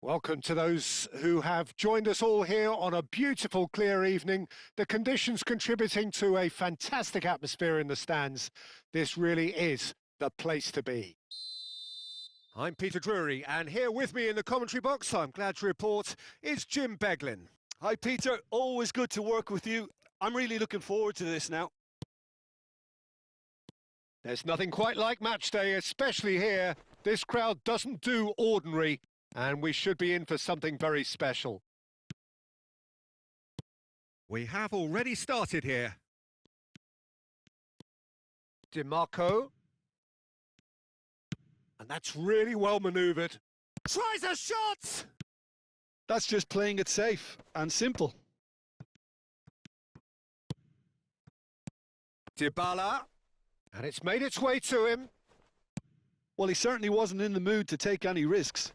Welcome to those who have joined us all here on a beautiful, clear evening. The conditions contributing to a fantastic atmosphere in the stands. This really is the place to be. I'm Peter Drury, and here with me in the commentary box, I'm glad to report, is Jim Beglin. Hi, Peter. Always good to work with you. I'm really looking forward to this now. There's nothing quite like match day, especially here. This crowd doesn't do ordinary, and we should be in for something very special. We have already started here. DiMarco. And that's really well manoeuvred. Tries a shot! That's just playing it safe and simple. Dybala. And it's made its way to him. Well, he certainly wasn't in the mood to take any risks.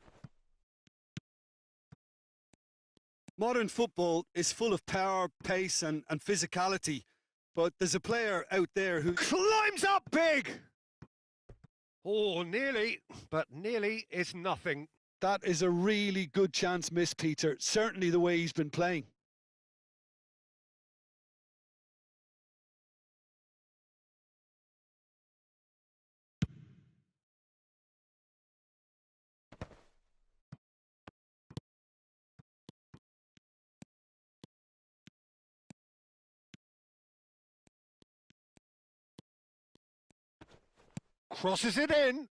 Modern football is full of power, pace and physicality, but there's a player out there who climbs up big! Oh, nearly, but nearly is nothing. That is a really good chance miss, Peter. Certainly the way he's been playing. Crosses it in.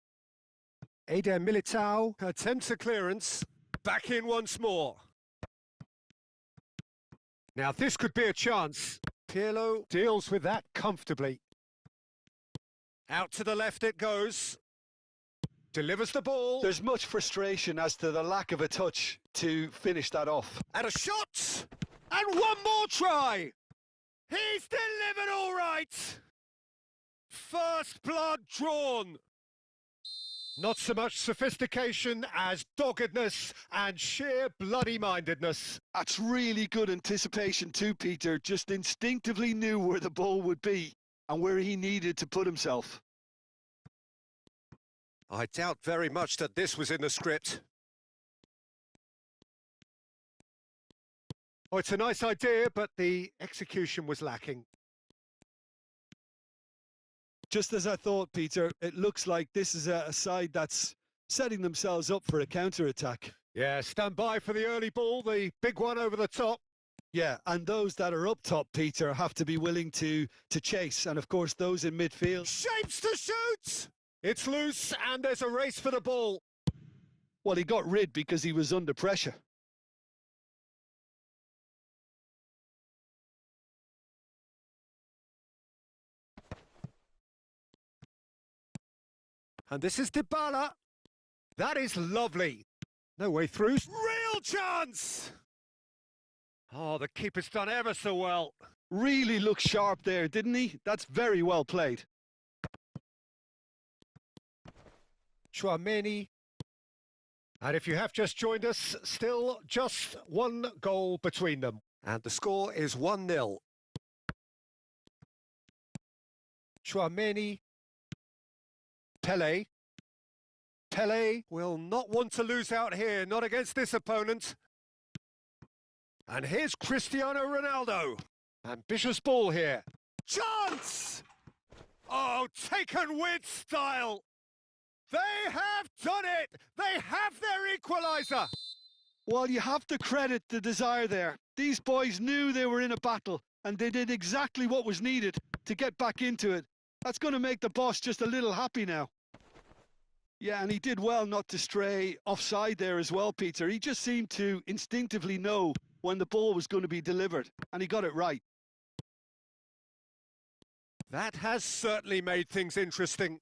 Eder Militao attempts a clearance. Back in once more. Now this could be a chance. Pirlo deals with that comfortably. Out to the left it goes. Delivers the ball. There's much frustration as to the lack of a touch to finish that off. And a shot! And one more try! He's delivered all right! First blood drawn. Not so much sophistication as doggedness and sheer bloody-mindedness. That's really good anticipation too, Peter. Just instinctively knew where the ball would be and where he needed to put himself. I doubt very much that this was in the script. Oh, it's a nice idea, but the execution was lacking. Just as I thought, Peter, it looks like this is a side that's setting themselves up for a counter-attack. Yeah, stand by for the early ball, the big one over the top. Yeah, and those that are up top, Peter, have to be willing to chase. And, of course, those in midfield. Shapes to shoot! It's loose, and there's a race for the ball. Well, he got rid because he was under pressure. And this is Dybala. That is lovely. No way through. Real chance! Oh, the keeper's done ever so well. Really looked sharp there, didn't he? That's very well played. Chouameni. And if you have just joined us, still just one goal between them. And the score is 1-0. Chouameni. Pele. Pele will not want to lose out here, not against this opponent. And here's Cristiano Ronaldo. Ambitious ball here. Chance! Oh, taken with style. They have done it! They have their equaliser! Well, you have to credit the desire there. These boys knew they were in a battle, and they did exactly what was needed to get back into it. That's going to make the boss just a little happy now. Yeah, and he did well not to stray offside there as well, Peter. He just seemed to instinctively know when the ball was going to be delivered, and he got it right. That has certainly made things interesting.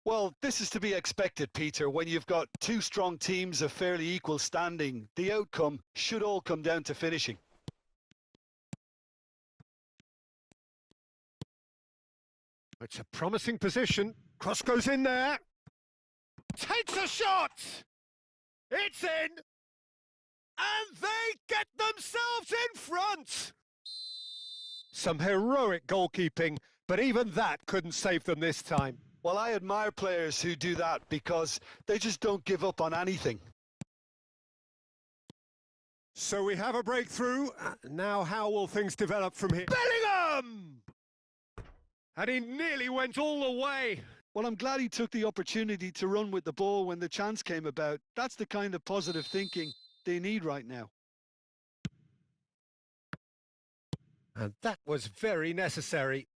Well, this is to be expected, Peter. When you've got two strong teams of fairly equal standing, the outcome should all come down to finishing. It's a promising position. Cross goes in there. Takes a shot! It's in! And they get themselves in front! Some heroic goalkeeping, but even that couldn't save them this time. Well, I admire players who do that because they just don't give up on anything. So we have a breakthrough. Now how will things develop from here? Bellingham! And he nearly went all the way. Well, I'm glad he took the opportunity to run with the ball when the chance came about. That's the kind of positive thinking they need right now. And that was very necessary.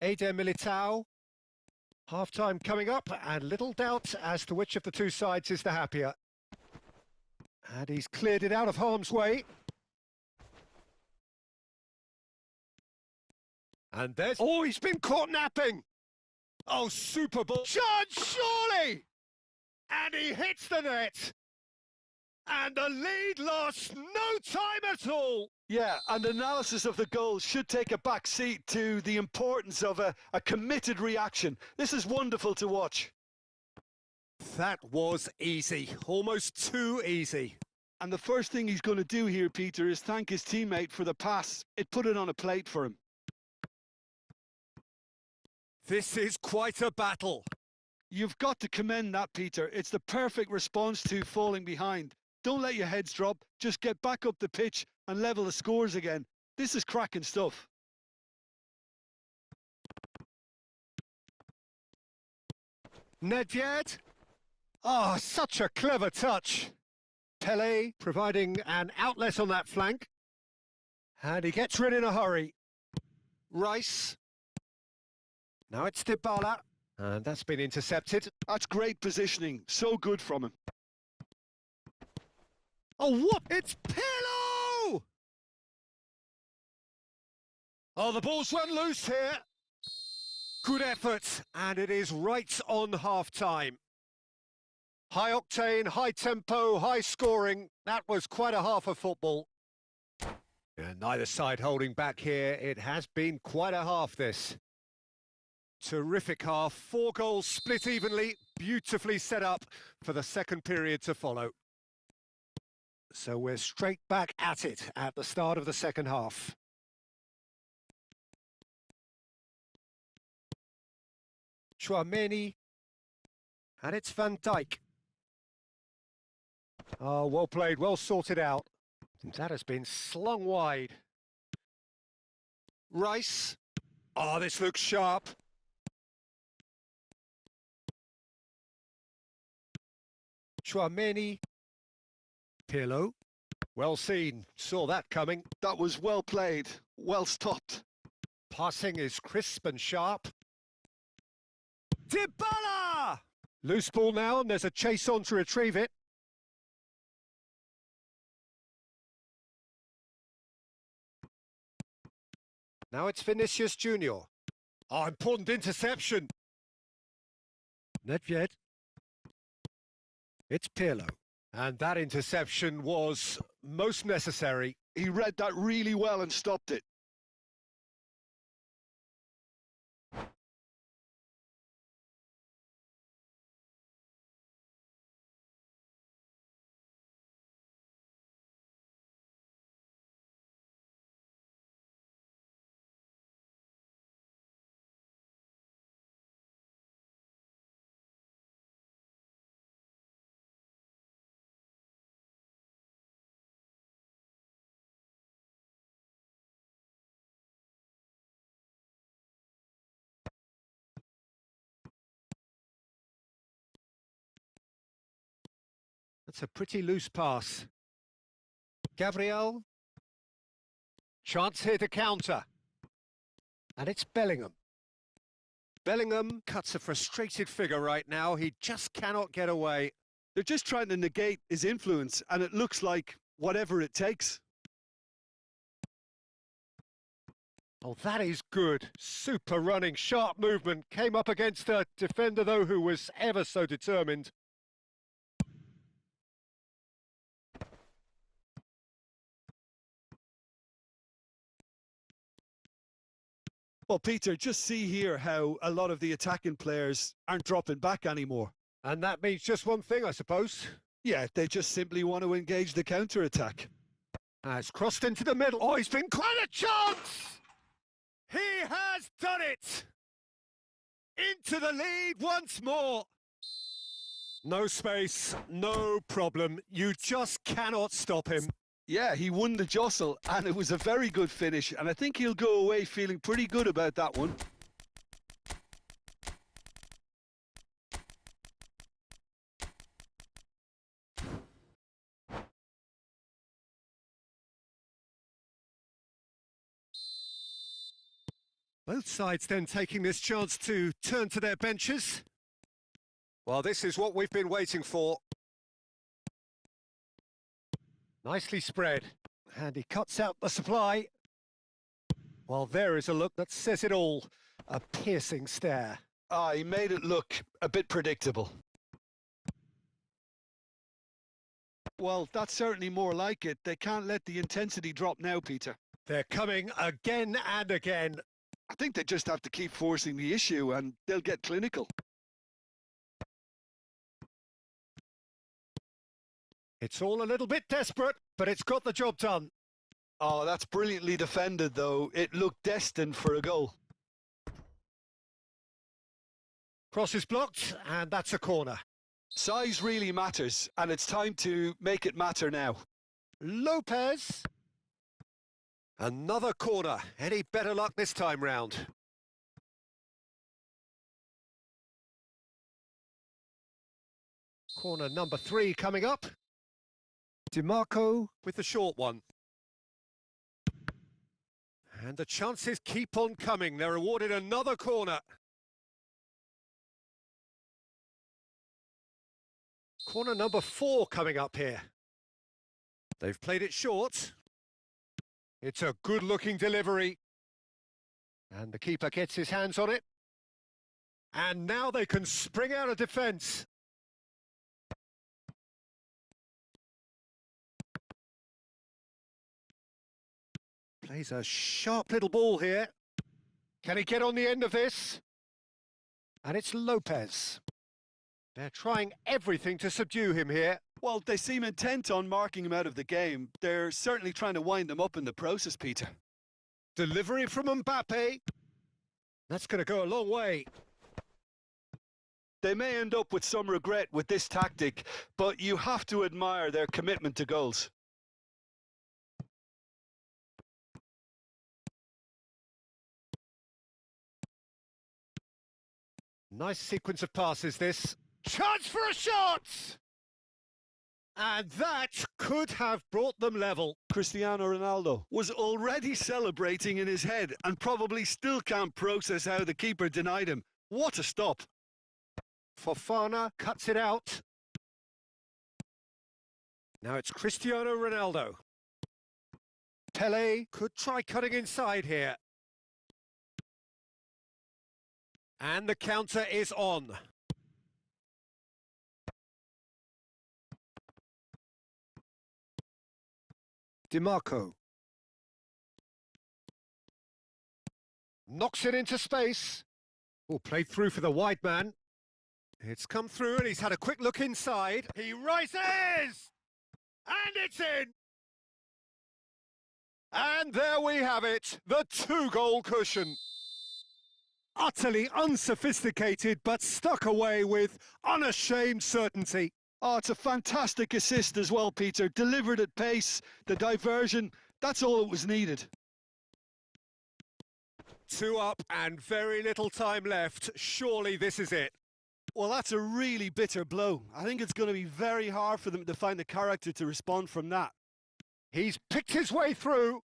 Eder Militao. Half-time coming up, and little doubt as to which of the two sides is the happier. And he's cleared it out of harm's way. And there's... Oh, he's been caught napping! Oh, super ball. Chance, surely! And he hits the net! And the lead lost no time at all! Yeah, and analysis of the goal should take a back seat to the importance of a committed reaction. This is wonderful to watch. That was easy, almost too easy. And the first thing he's going to do here, Peter, is thank his teammate for the pass. It put it on a plate for him. This is quite a battle. You've got to commend that, Peter. It's the perfect response to falling behind. Don't let your heads drop. Just get back up the pitch and level the scores again. This is cracking stuff. Nedved. Oh, such a clever touch. Pele providing an outlet on that flank. And he gets rid in a hurry. Rice. Now it's Dybala. And that's been intercepted. That's great positioning. So good from him. Oh, what? It's Pirlo! Oh, the ball's run loose here. Good effort, and it is right on half-time. High octane, high tempo, high scoring. That was quite a half of football. And neither side holding back here. It has been quite a half, this. Terrific half. 4 goals split evenly. Beautifully set up for the second period to follow. So we're straight back at it at the start of the second half. Chouameni. And it's Van Dijk. Oh, well played, well sorted out. That has been slung wide. Rice. Oh, this looks sharp. Chouameni. Pirlo. Well seen. Saw that coming. That was well played. Well stopped. Passing is crisp and sharp. Dybala! Loose ball now, and there's a chase on to retrieve it. Now it's Vinicius Junior. Oh, important interception. Nedved. It's Pirlo. And that interception was most necessary. He read that really well and stopped it. That's a pretty loose pass. Gabriel. Chance here to counter. And it's Bellingham. Bellingham cuts a frustrated figure right now. He just cannot get away. They're just trying to negate his influence, and it looks like whatever it takes. Oh, that is good. Super running, sharp movement. Came up against a defender, though, who was ever so determined. Well, Peter, just see here how a lot of the attacking players aren't dropping back anymore. And that means just one thing, I suppose. Yeah, they just simply want to engage the counter-attack. Has crossed into the middle. Oh, he's been quite a chance! He has done it! Into the lead once more. No space, no problem. You just cannot stop him. Yeah, he won the jostle, and it was a very good finish, and I think he'll go away feeling pretty good about that one. Both sides then taking this chance to turn to their benches. Well, this is what we've been waiting for. Nicely spread. And he cuts out the supply. Well, there is a look that says it all. A piercing stare. Ah, he made it look a bit predictable. Well, that's certainly more like it. They can't let the intensity drop now, Peter. They're coming again and again. I think they just have to keep forcing the issue and they'll get clinical. It's all a little bit desperate, but it's got the job done. Oh, that's brilliantly defended, though. It looked destined for a goal. Cross is blocked, and that's a corner. Size really matters, and it's time to make it matter now. Lopez. Another corner. Any better luck this time round? Corner number 3 coming up. DiMarco with the short one. And the chances keep on coming. They're awarded another corner. Corner number 4 coming up here. They've played it short. It's a good-looking delivery. And the keeper gets his hands on it. And now they can spring out of defence. Plays a sharp little ball here. Can he get on the end of this? And it's Lopez. They're trying everything to subdue him here. Well, they seem intent on marking him out of the game. They're certainly trying to wind them up in the process, Peter. Delivery from Mbappe. That's going to go a long way. They may end up with some regret with this tactic, but you have to admire their commitment to goals. Nice sequence of passes, this. Chance for a shot! And that could have brought them level. Cristiano Ronaldo was already celebrating in his head and probably still can't process how the keeper denied him. What a stop. Fofana cuts it out. Now it's Cristiano Ronaldo. Pele could try cutting inside here. And the counter is on. DiMarco. Knocks it into space. Oh, played through for the wide man. It's come through and he's had a quick look inside. He rises! And it's in! And there we have it, the 2-goal cushion. Utterly unsophisticated, but stuck away with unashamed certainty. Oh, it's a fantastic assist as well, Peter. Delivered at pace, the diversion, that's all that was needed. 2 up and very little time left. Surely this is it. Well, that's a really bitter blow. I think it's going to be very hard for them to find the character to respond from that. He's picked his way through.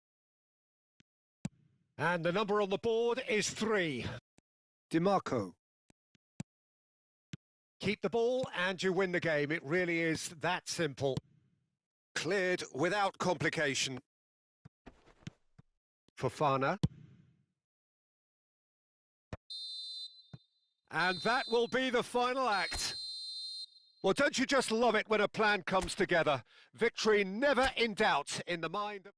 And the number on the board is 3. DiMarco. Keep the ball and you win the game. It really is that simple. Cleared without complication. Fofana. And that will be the final act. Well, don't you just love it when a plan comes together? Victory never in doubt in the mind of...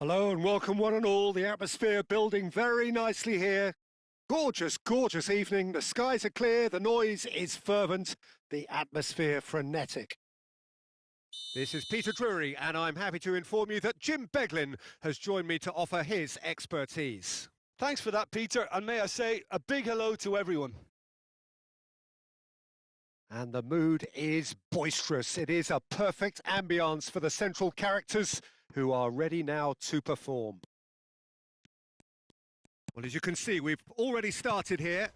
Hello and welcome one and all. The atmosphere building very nicely here. Gorgeous, gorgeous evening. The skies are clear, the noise is fervent, the atmosphere frenetic. This is Peter Drury and I'm happy to inform you that Jim Beglin has joined me to offer his expertise. Thanks for that, Peter, and may I say a big hello to everyone. And the mood is boisterous. It is a perfect ambience for the central characters who are ready now to perform. Well, as you can see, we've already started here.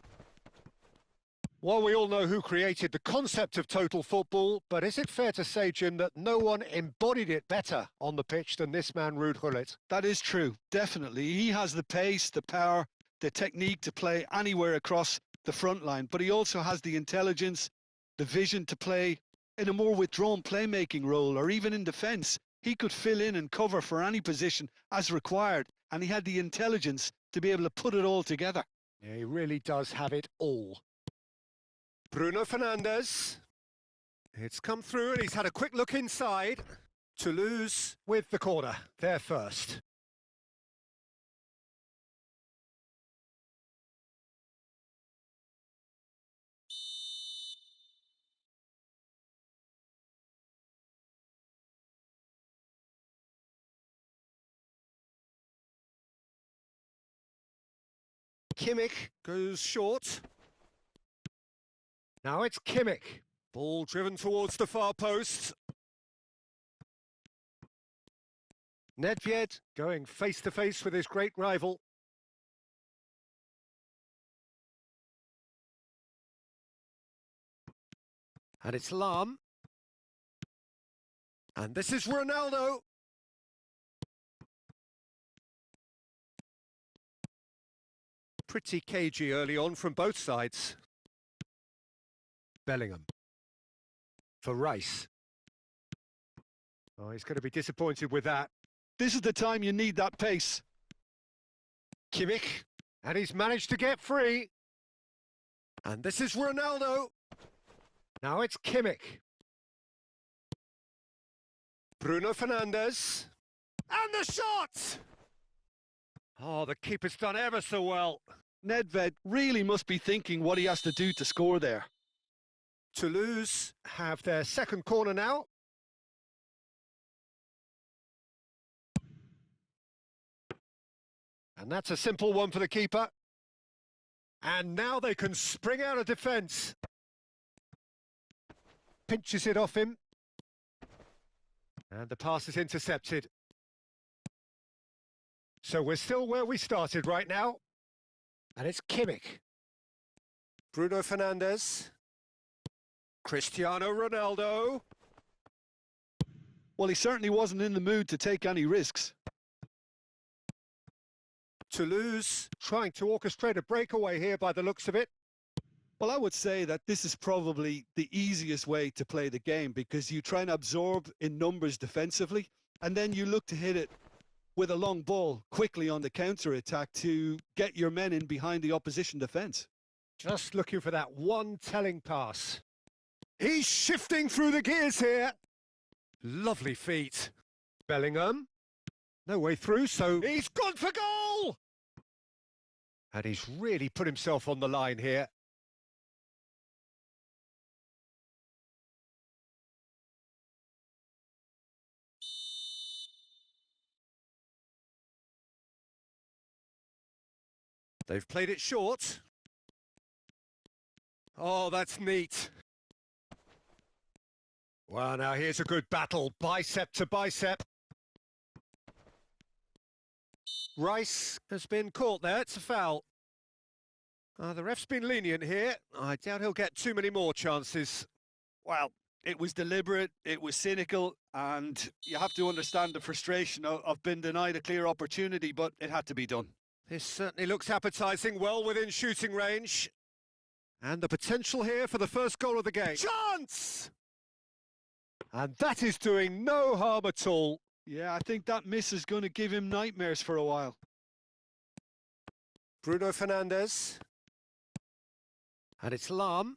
While we all know who created the concept of total football, but is it fair to say, Jim, that no one embodied it better on the pitch than this man, Ruud Gullit? That is true, definitely. He has the pace, the power, the technique to play anywhere across the front line, but he also has the intelligence, the vision to play in a more withdrawn playmaking role, or even in defence. He could fill in and cover for any position as required, and he had the intelligence to be able to put it all together. Yeah, he really does have it all. Bruno Fernandes. It's come through and he's had a quick look inside. Toulouse with the corner, there first. Kimmich goes short. Now it's Kimmich. Ball driven towards the far post. Nedved going face-to-face with his great rival. And it's Lahm. And this is Ronaldo. Pretty cagey early on from both sides. Bellingham. For Rice. Oh, he's going to be disappointed with that. This is the time you need that pace. Kimmich. And he's managed to get free. And this is Ronaldo. Now it's Kimmich. Bruno Fernandes. And the shot! Oh, the keeper's done ever so well. Nedved really must be thinking what he has to do to score there. Toulouse have their second corner now. And that's a simple one for the keeper. And now they can spring out of defence. Pinches it off him. And the pass is intercepted. So we're still where we started right now. And it's Kimmich. Bruno Fernandes. Cristiano Ronaldo. Well, he certainly wasn't in the mood to take any risks. Toulouse trying to orchestrate a breakaway here by the looks of it. Well, I would say that this is probably the easiest way to play the game because you try and absorb in numbers defensively and then you look to hit it with a long ball quickly on the counter-attack to get your men in behind the opposition defence. Just looking for that one telling pass. He's shifting through the gears here. Lovely feet. Bellingham. No way through, so he's gone for goal! And he's really put himself on the line here. They've played it short. Oh, that's neat. Well, now here's a good battle, bicep to bicep. Rice has been caught there, it's a foul. The ref's been lenient here. I doubt he'll get too many more chances. Well, it was deliberate, it was cynical, and you have to understand the frustration of being denied a clear opportunity, but it had to be done. This certainly looks appetising, well within shooting range. And the potential here for the first goal of the game. Chance! And that is doing no harm at all. Yeah, I think that miss is going to give him nightmares for a while. Bruno Fernandes. And it's Lahm.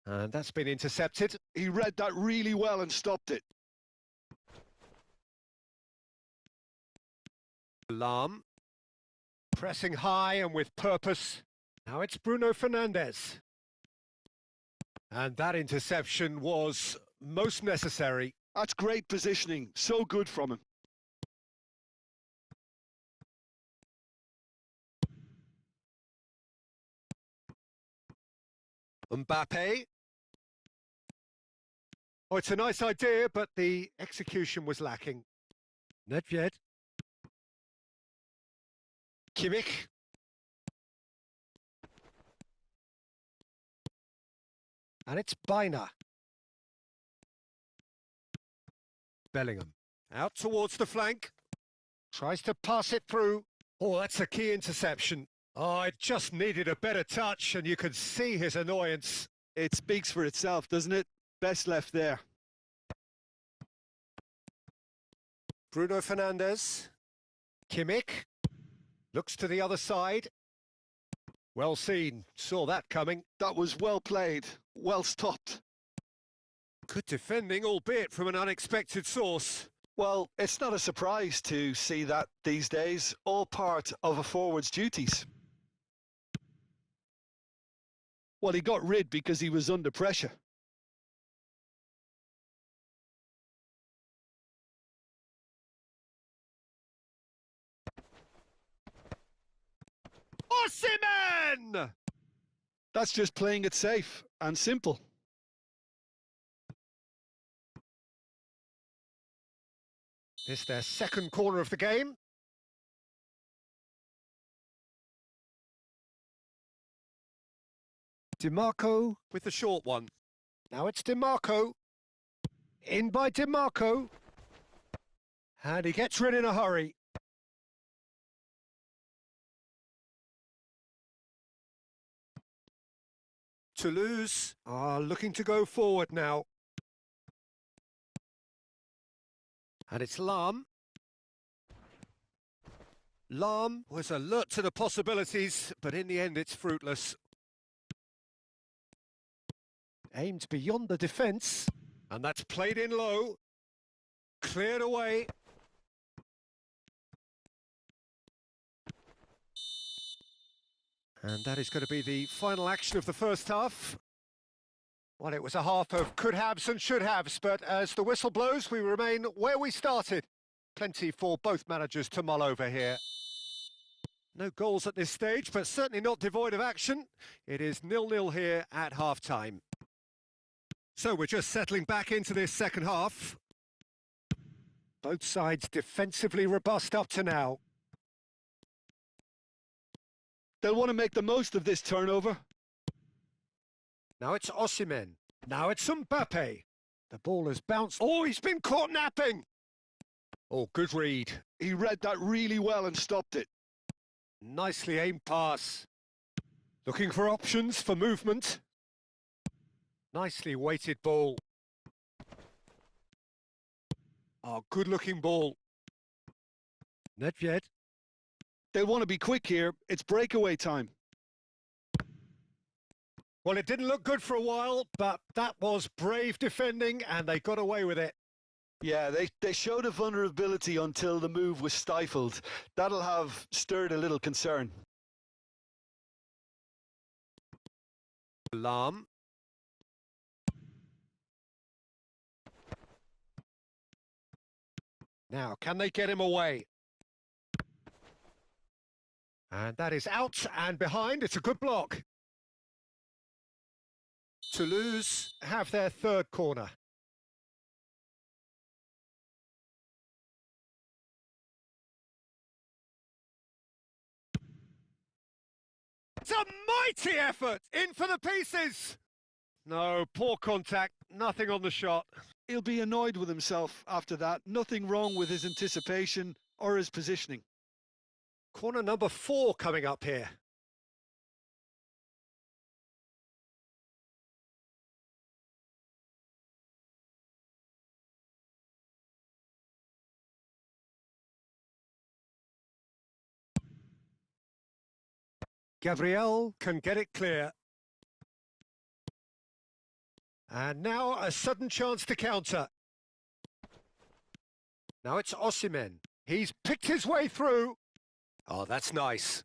And that's been intercepted. He read that really well and stopped it. Lahm. Pressing high and with purpose. Now it's Bruno Fernandes. And that interception was most necessary. That's great positioning. So good from him. Mbappe. Oh, it's a nice idea, but the execution was lacking. Nedved. Kimmich. And it's Biner. Bellingham. Out towards the flank. Tries to pass it through. Oh, that's a key interception. Oh, it just needed a better touch, and you could see his annoyance. It speaks for itself, doesn't it? Best left there. Bruno Fernandes. Kimmich. Looks to the other side. Well seen. Saw that coming. That was well played. Well stopped. Good defending, albeit from an unexpected source. Well, it's not a surprise to see that these days. All part of a forward's duties. Well, he got rid because he was under pressure. Osimhen! That's just playing it safe and simple. It's their second corner of the game. DiMarco with the short one. Now it's DiMarco. In by DiMarco. And he gets rid in a hurry. Toulouse are looking to go forward now. And it's Lahm. Lahm was alert to the possibilities, but in the end it's fruitless. Aimed beyond the defence, and that's played in low. Cleared away. And that is going to be the final action of the first half. Well, it was a half of could-haves and should-haves, but as the whistle blows, we remain where we started. Plenty for both managers to mull over here. No goals at this stage, but certainly not devoid of action. It is 0-0 here at half-time. So we're just settling back into this second half. Both sides defensively robust up to now. They'll want to make the most of this turnover. Now it's Osimhen. Now it's Mbappe. The ball has bounced. Oh, he's been caught napping. Oh, good read. He read that really well and stopped it. Nicely aimed pass. Looking for options for movement. Nicely weighted ball. Oh, good-looking ball. Nedved. They'll want to be quick here. It's breakaway time. Well, it didn't look good for a while, but that was brave defending, and they got away with it. Yeah, they showed a vulnerability until the move was stifled. That'll have stirred a little concern. Alarm. Now, can they get him away? And that is out and behind. It's a good block. Toulouse have their third corner. It's a mighty effort! In for the pieces! No, poor contact. Nothing on the shot. He'll be annoyed with himself after that. Nothing wrong with his anticipation or his positioning. Corner number 4 coming up here. Gabriel can get it clear. And now a sudden chance to counter. Now it's Osimhen. He's picked his way through. Oh, that's nice.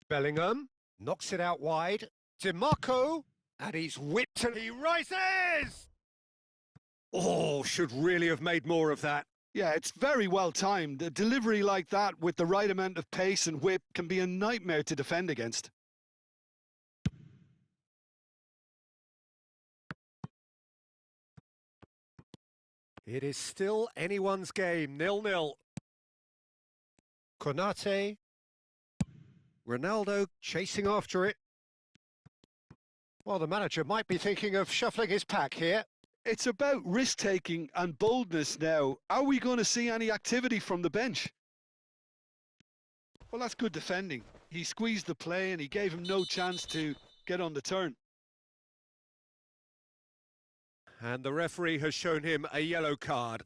Bellingham knocks it out wide. DiMarco, and he's whipped and he rises! Oh, should really have made more of that. Yeah, it's very well timed. A delivery like that with the right amount of pace and whip can be a nightmare to defend against. It is still anyone's game, 0-0. Konate. Ronaldo chasing after it. Well, the manager might be thinking of shuffling his pack here. It's about risk-taking and boldness now. Are we going to see any activity from the bench? Well, that's good defending. He squeezed the play and he gave him no chance to get on the turn. And the referee has shown him a yellow card.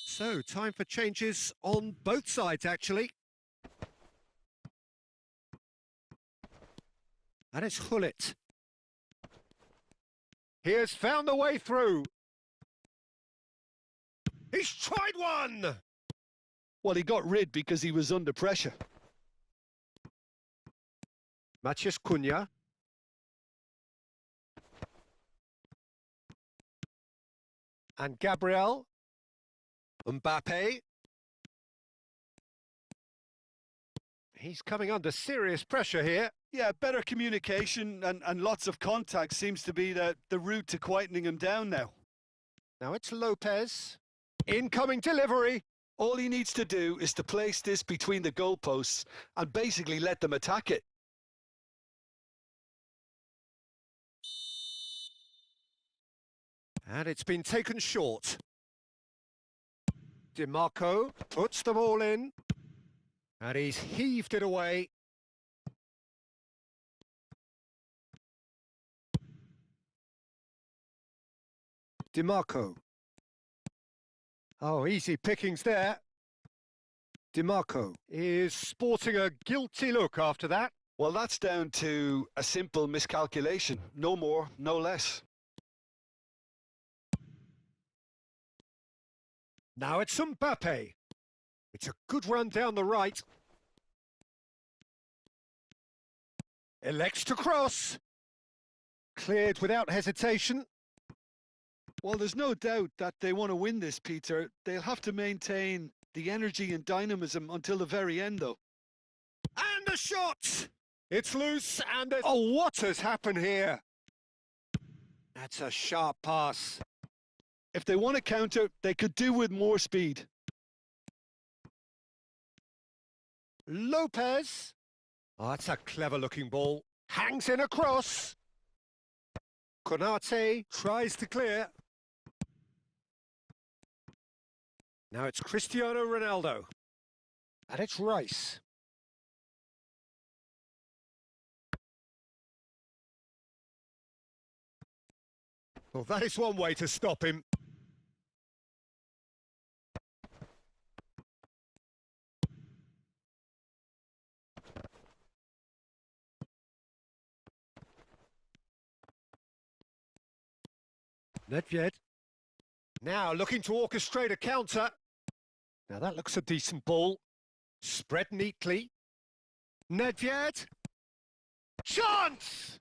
So, time for changes on both sides, actually. And it's Hullet. He has found the way through. He's tried one! Well, he got rid because he was under pressure. Matheus Cunha. And Gabriel. Mbappe. He's coming under serious pressure here. Yeah, better communication and lots of contact seems to be the route to quietening him down now. Now it's Lopez. Incoming delivery. All he needs to do is to place this between the goalposts and basically let them attack it. And it's been taken short. DiMarco puts the ball in. And he's heaved it away. DiMarco. Oh, easy pickings there. DiMarco is sporting a guilty look after that. Well, that's down to a simple miscalculation. No more, no less. Now it's Mbappe. It's a good run down the right. Elects to cross. Cleared without hesitation. Well, there's no doubt that they want to win this, Peter. They'll have to maintain the energy and dynamism until the very end, though. And the shot! It's loose and there's... Oh, what has happened here? That's a sharp pass. If they want to counter, they could do with more speed. Lopez. Oh, that's a clever-looking ball. Hangs in a cross. Konate tries to clear. Now it's Cristiano Ronaldo. And it's Rice. Well, that is one way to stop him. Nedved. Now looking to orchestrate a counter. Now that looks a decent ball. Spread neatly. Nedved. Chance!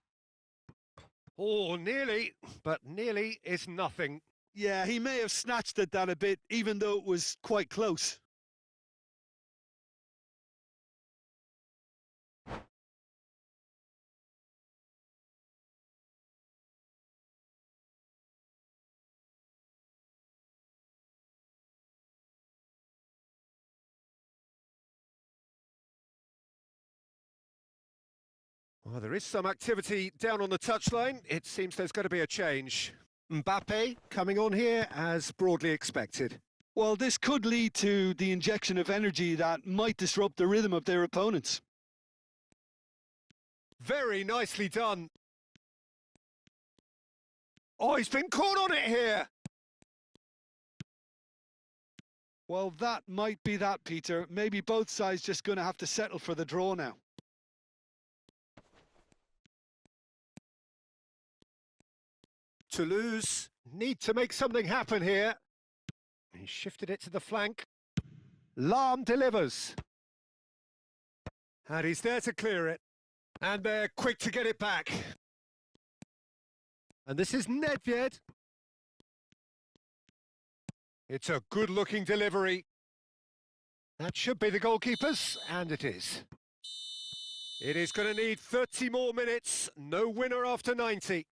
Oh, nearly, but nearly is nothing. Yeah, he may have snatched at that a bit, even though it was quite close. Well, there is some activity down on the touchline. It seems there's going to be a change. Mbappe coming on here as broadly expected. Well, this could lead to the injection of energy that might disrupt the rhythm of their opponents. Very nicely done. Oh, he's been caught on it here. Well, that might be that, Peter. Maybe both sides just going to have to settle for the draw now. Toulouse need to make something happen here. He shifted it to the flank. Lahm delivers. And he's there to clear it. And they're quick to get it back. And this is Nedved. It's a good-looking delivery. That should be the goalkeepers, and it is. It is going to need 30 more minutes. No winner after 90.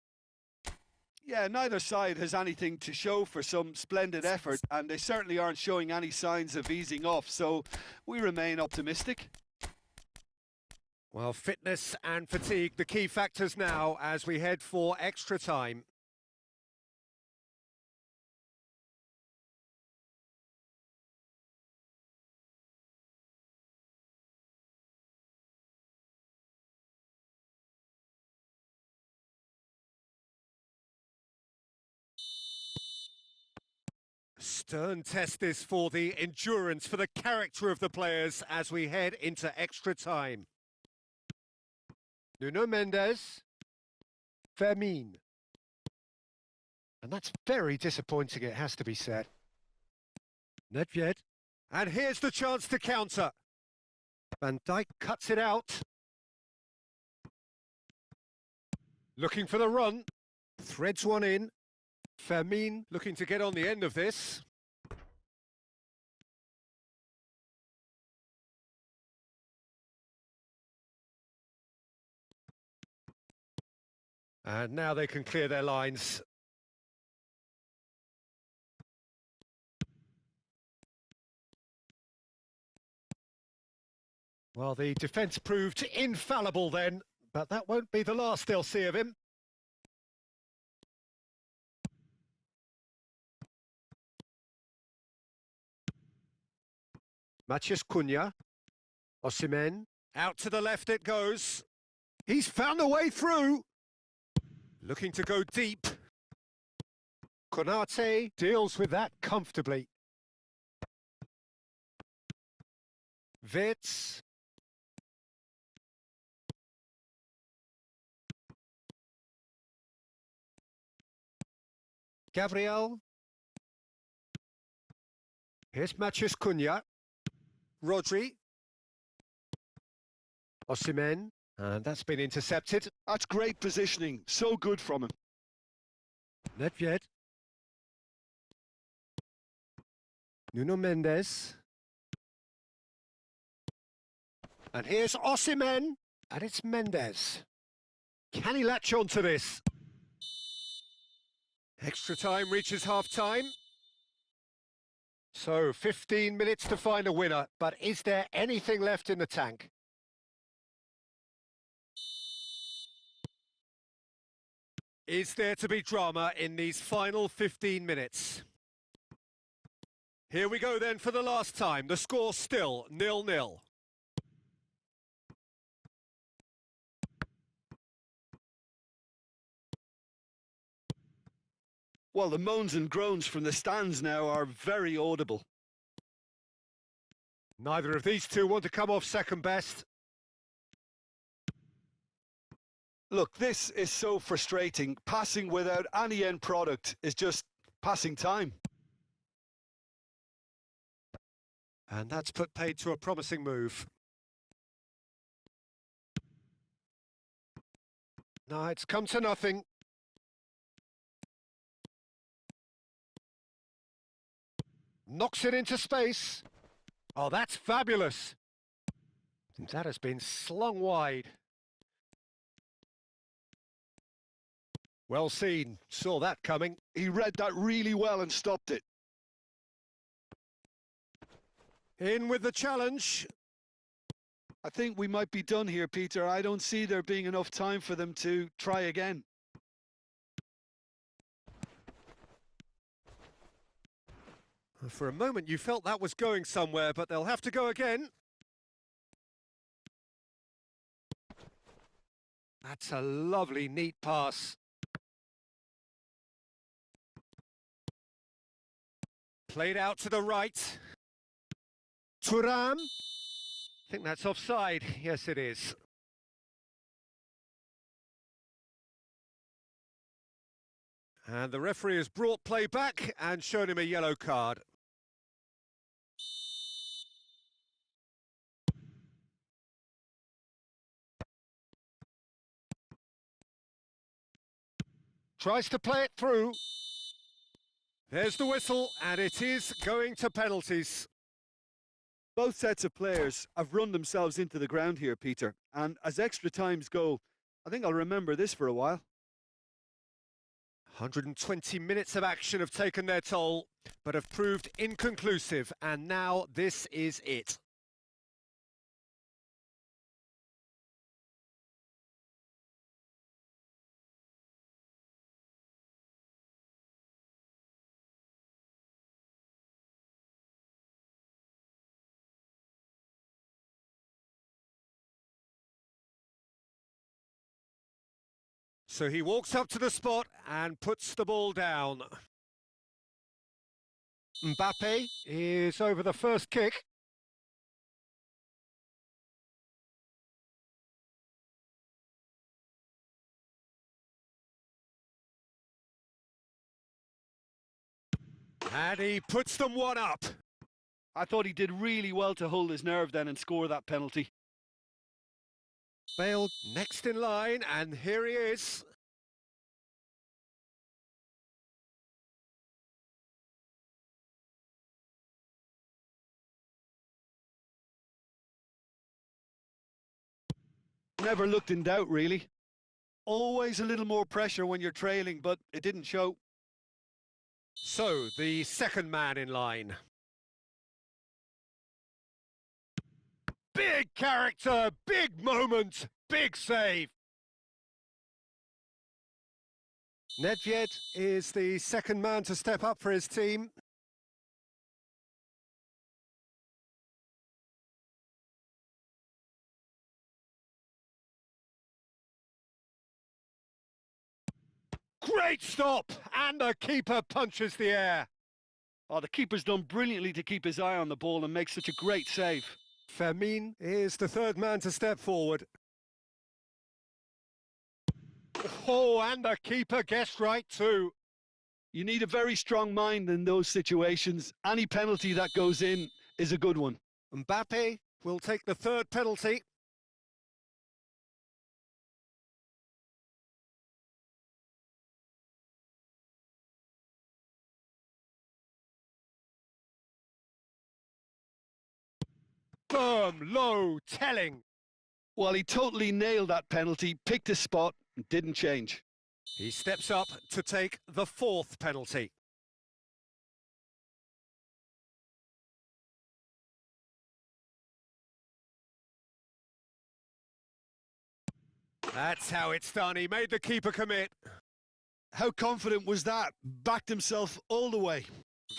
Yeah, neither side has anything to show for some splendid effort, and they certainly aren't showing any signs of easing off, so we remain optimistic. Well, fitness and fatigue, the key factors now as we head for extra time. Stern test this for the endurance, for the character of the players as we head into extra time. Nuno Mendes. Fermin. And that's very disappointing, it has to be said. Nedved. And here's the chance to counter. Van Dijk cuts it out. Looking for the run. Threads one in. Fermin looking to get on the end of this. And now they can clear their lines. Well, the defence proved infallible then, but that won't be the last they'll see of him. Matheus Cunha. Osimhen, out to the left it goes. He's found a way through. Looking to go deep. Konate deals with that comfortably. Wits. Gabriel. Here's Mathias Cunha. Rodri. Osimhen. And that's been intercepted. That's great positioning. So good from him. Nedved. Nuno Mendes. And here's Osimhen. And it's Mendes. Can he latch on to this? Extra time reaches half-time. So 15 minutes to find a winner. But is there anything left in the tank? Is there to be drama in these final 15 minutes? Here we go then for the last time. The score still 0-0. Well, the moans and groans from the stands now are very audible. Neither of these two want to come off second best. Look, this is so frustrating. Passing without any end product is just passing time. And that's put paid to a promising move. No, it's come to nothing. Knocks it into space. Oh, that's fabulous. That has been slung wide. Well seen. Saw that coming. He read that really well and stopped it. In with the challenge. I think we might be done here, Peter. I don't see there being enough time for them to try again. For a moment you felt that was going somewhere, but they'll have to go again. That's a lovely, neat pass. Played out to the right. Thuram. I think that's offside. Yes, it is. And the referee has brought play back and shown him a yellow card. Tries to play it through. There's the whistle, and it is going to penalties. Both sets of players have run themselves into the ground here, Peter. And as extra times go, I think I'll remember this for a while. 120 minutes of action have taken their toll, but have proved inconclusive, and now this is it. So he walks up to the spot and puts the ball down. Mbappe is over the first kick. And he puts them one up. I thought he did really well to hold his nerve then and score that penalty. Bale next in line, and here he is. Never looked in doubt, really. Always a little more pressure when you're trailing, but it didn't show. So, the second man in line. Big character, big moment, big save. Nedved is the second man to step up for his team. Great stop! And the keeper punches the air. Oh, the keeper's done brilliantly to keep his eye on the ball and make such a great save. Fermin is the third man to step forward. Oh, and the keeper guessed right too. You need a very strong mind in those situations. Any penalty that goes in is a good one. Mbappe will take the third penalty. Firm, low, telling. Well, he totally nailed that penalty, picked his spot, and didn't change. He steps up to take the fourth penalty. That's how it's done. He made the keeper commit. How confident was that? Backed himself all the way.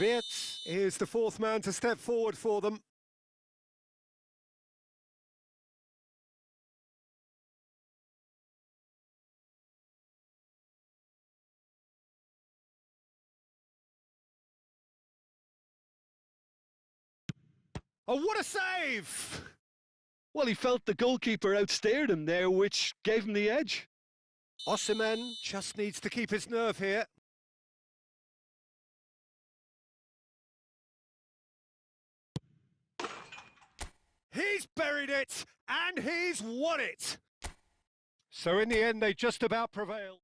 Wirtz is the fourth man to step forward for them. Oh, what a save! Well, he felt the goalkeeper outstared him there, which gave him the edge. Osimhen just needs to keep his nerve here. He's buried it, and he's won it! So in the end, they just about prevailed.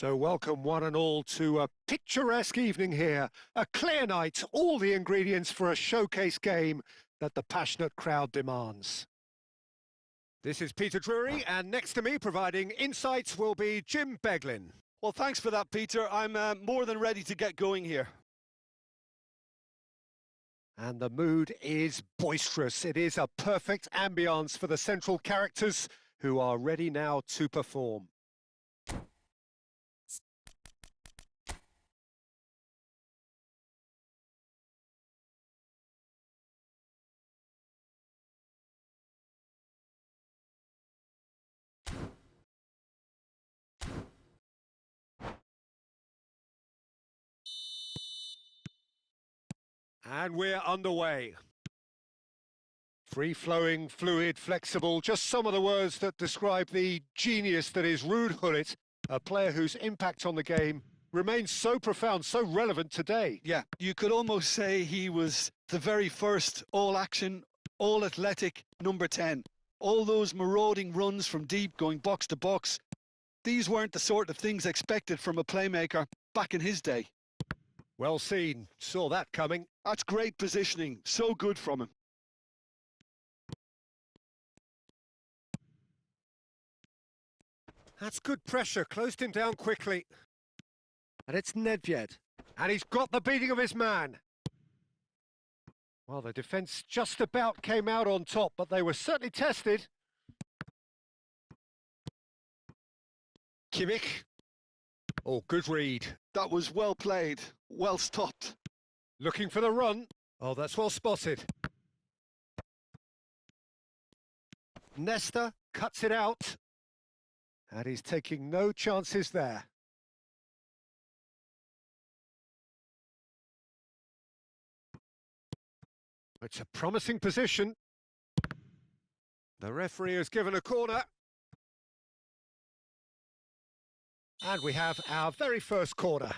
So welcome one and all to a picturesque evening here. A clear night, all the ingredients for a showcase game that the passionate crowd demands. This is Peter Drury, and next to me providing insights will be Jim Beglin. Well, thanks for that, Peter. I'm more than ready to get going here. And the mood is boisterous. It is a perfect ambience for the central characters who are ready now to perform. And we're underway. Free-flowing, fluid, flexible, just some of the words that describe the genius that is Ruud Gullit, a player whose impact on the game remains so profound, so relevant today. Yeah, you could almost say he was the very first all-action, all-athletic number 10. All those marauding runs from deep, going box to box, these weren't the sort of things expected from a playmaker back in his day. Well seen, saw that coming. That's great positioning, so good from him. That's good pressure, closed him down quickly. And it's Nedved, and he's got the beating of his man. Well, the defence just about came out on top, but they were certainly tested. Kimmich. Oh, good read. That was well played, well stopped. Looking for the run. Oh, that's well spotted. Nesta cuts it out. And he's taking no chances there. It's a promising position. The referee has given a corner. And we have our very first corner.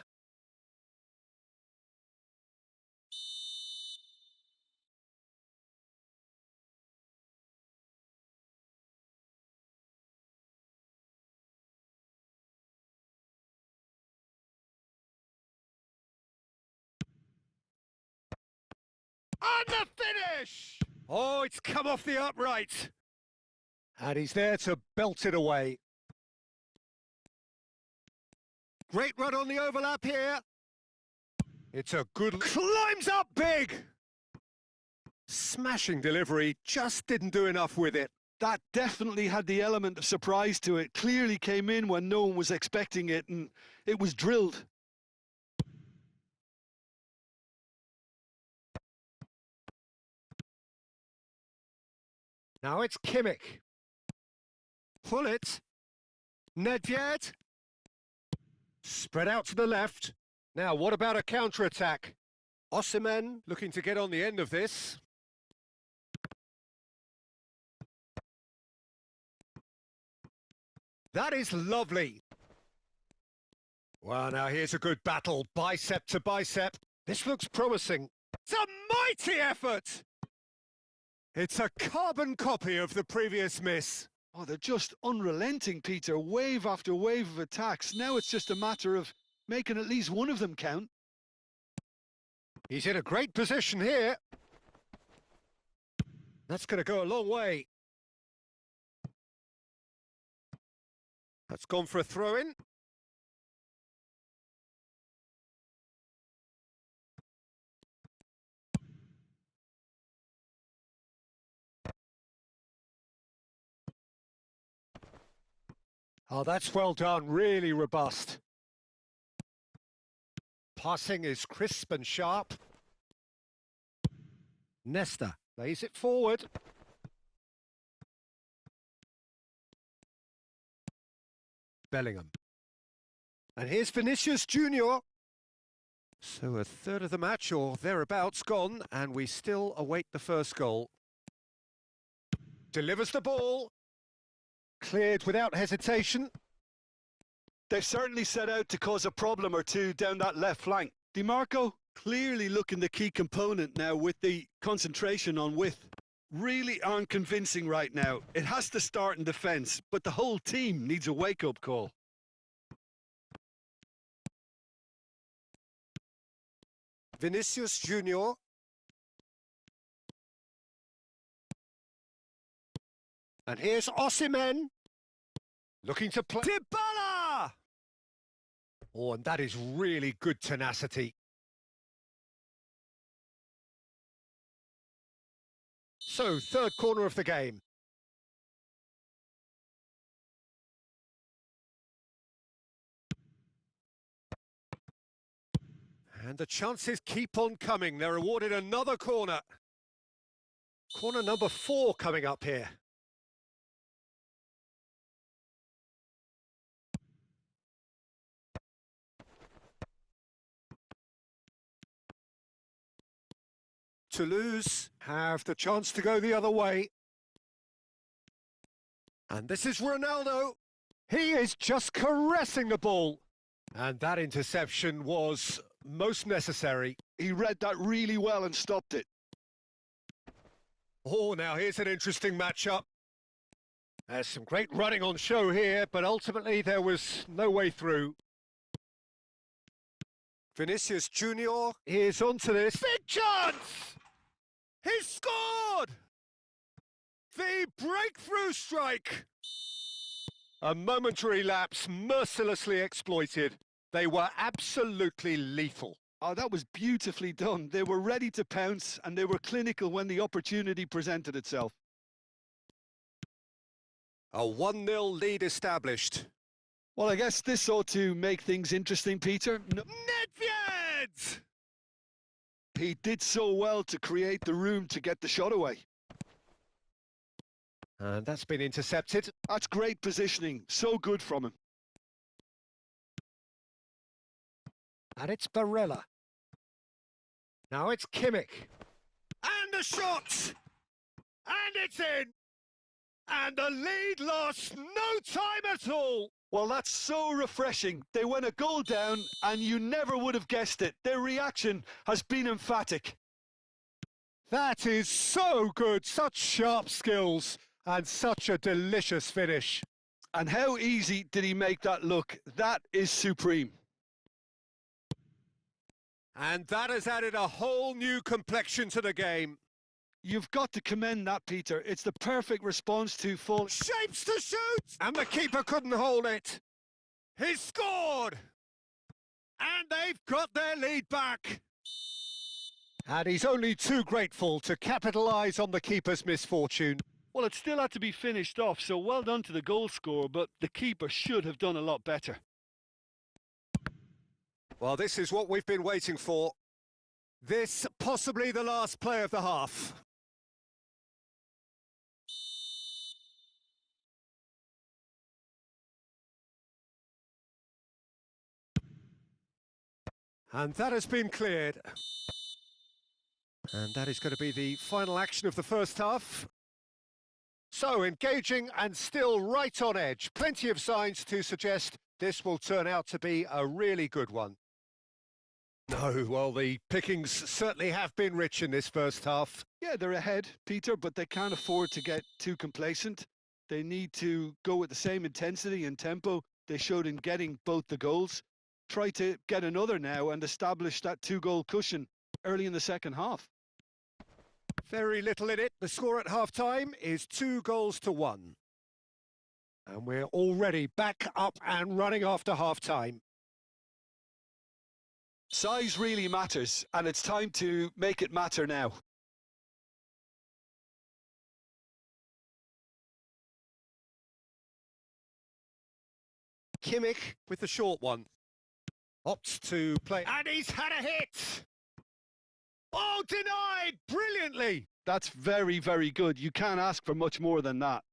And the finish! Oh, it's come off the upright. And he's there to belt it away. Great run on the overlap here. It's a good... Climbs up big! Smashing delivery, just didn't do enough with it. That definitely had the element of surprise to it. Clearly came in when no one was expecting it, and it was drilled. Now it's Kimmich. Pull it. Nedved. Spread out to the left. Now, what about a counter-attack? Osimhen looking to get on the end of this. That is lovely. Well, now here's a good battle, bicep to bicep. This looks promising. It's a mighty effort! It's a carbon copy of the previous miss. Oh, they're just unrelenting, Peter. Wave after wave of attacks. Now it's just a matter of making at least one of them count. He's in a great position here. That's going to go a long way. That's gone for a throw-in. Oh, that's well done, really robust. Passing is crisp and sharp. Nesta lays it forward. Bellingham. And here's Vinicius Junior. So a third of the match or thereabouts gone, and we still await the first goal. Delivers the ball. Cleared without hesitation. They've certainly set out to cause a problem or two down that left flank. DiMarco clearly looking the key component now with the concentration on width. Really aren't convincing right now. It has to start in defence, but the whole team needs a wake-up call. Vinicius Junior. And here's Osimhen. Looking to play. Dybala! Oh, and that is really good tenacity. So, third corner of the game. And the chances keep on coming. They're awarded another corner. Corner number 4 coming up here. Toulouse have the chance to go the other way. And this is Ronaldo. He is just caressing the ball. And that interception was most necessary. He read that really well and stopped it. Oh, now here's an interesting matchup. There's some great running on show here, but ultimately there was no way through. Vinicius Junior is onto this. Big chance! He's scored! The breakthrough strike! A momentary lapse mercilessly exploited. They were absolutely lethal. Oh, that was beautifully done. They were ready to pounce and they were clinical when the opportunity presented itself. A 1-0 lead established. Well, I guess this ought to make things interesting, Peter. Nedved! He did so well to create the room to get the shot away. And that's been intercepted. That's great positioning. So good from him. And it's Barella. Now it's Kimmich. And the shot! And it's in! And the lead lost no time at all! Well, that's so refreshing. They went a goal down and you never would have guessed it. Their reaction has been emphatic. That is so good. Such sharp skills and such a delicious finish. And how easy did he make that look? That is supreme. And that has added a whole new complexion to the game. You've got to commend that, Peter. It's the perfect response to full... Shapes to shoot! And the keeper couldn't hold it. He scored! And they've got their lead back. And he's only too grateful to capitalise on the keeper's misfortune. Well, it still had to be finished off, so well done to the goal scorer, but the keeper should have done a lot better. Well, this is what we've been waiting for. This possibly the last play of the half. And that has been cleared. And that is going to be the final action of the first half. So, engaging and still right on edge. Plenty of signs to suggest this will turn out to be a really good one. No, well, the pickings certainly have been rich in this first half. Yeah, they're ahead, Peter, but they can't afford to get too complacent. They need to go with the same intensity and tempo they showed in getting both the goals. Try to get another now and establish that 2-goal cushion early in the second half. Very little in it. The score at half-time is 2-1. And we're already back up and running after half-time. Size really matters, and it's time to make it matter now. Kimmich with the short one. Opts to play. And he's had a hit! Oh, denied! Brilliantly! That's very, very good. You can't ask for much more than that.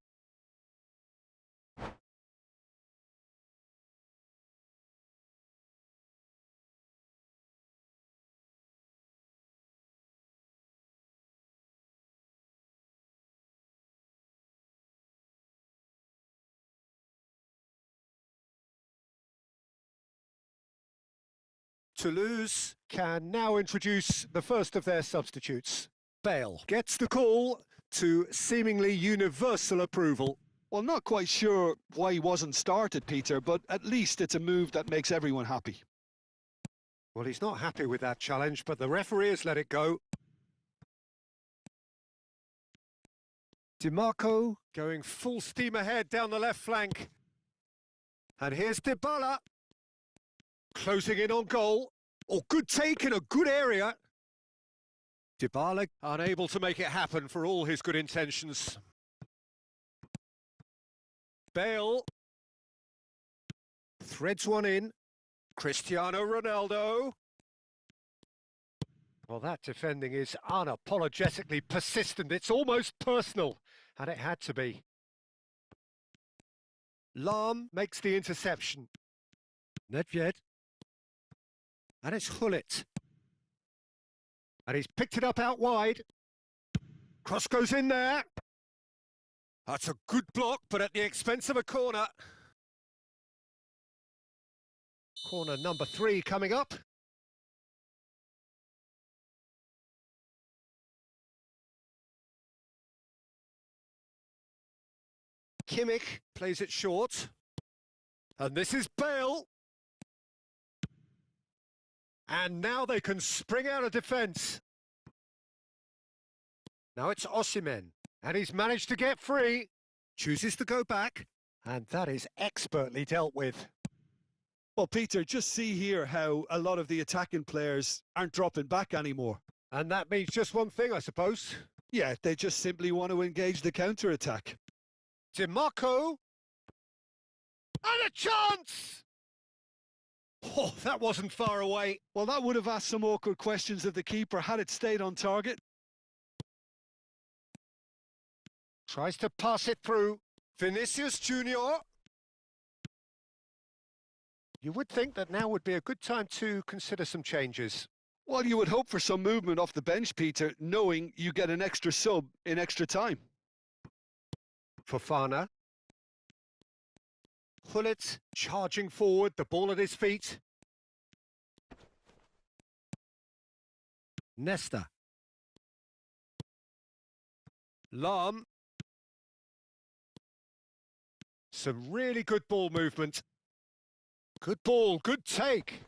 Toulouse can now introduce the first of their substitutes. Bale gets the call to seemingly universal approval. Well, not quite sure why he wasn't started, Peter, but at least it's a move that makes everyone happy. Well, he's not happy with that challenge, but the referee has let it go. DiMarco going full steam ahead down the left flank. And here's Dybala. Closing in on goal. Oh, good take in a good area. Dybala unable to make it happen for all his good intentions. Bale threads one in. Cristiano Ronaldo. Well, that defending is unapologetically persistent. It's almost personal, and it had to be. Lahm makes the interception. Nedved. And it's Hullet. And he's picked it up out wide. Cross goes in there. That's a good block, but at the expense of a corner. Corner number 3 coming up. Kimmich plays it short. And this is Bale. And now they can spring out of defence. Now it's Osimhen. And he's managed to get free. Chooses to go back. And that is expertly dealt with. Well, Peter, just see here how a lot of the attacking players aren't dropping back anymore. And that means just one thing, I suppose. Yeah, they just simply want to engage the counter-attack. DiMarco. And a chance! Oh, that wasn't far away. Well, that would have asked some awkward questions of the keeper had it stayed on target. Tries to pass it through. Vinicius Junior. You would think that now would be a good time to consider some changes. Well, you would hope for some movement off the bench, Peter, knowing you get an extra sub in extra time. Fofana. Hullet charging forward, the ball at his feet. Nesta. Lahm. Some really good ball movement. Good ball, good take.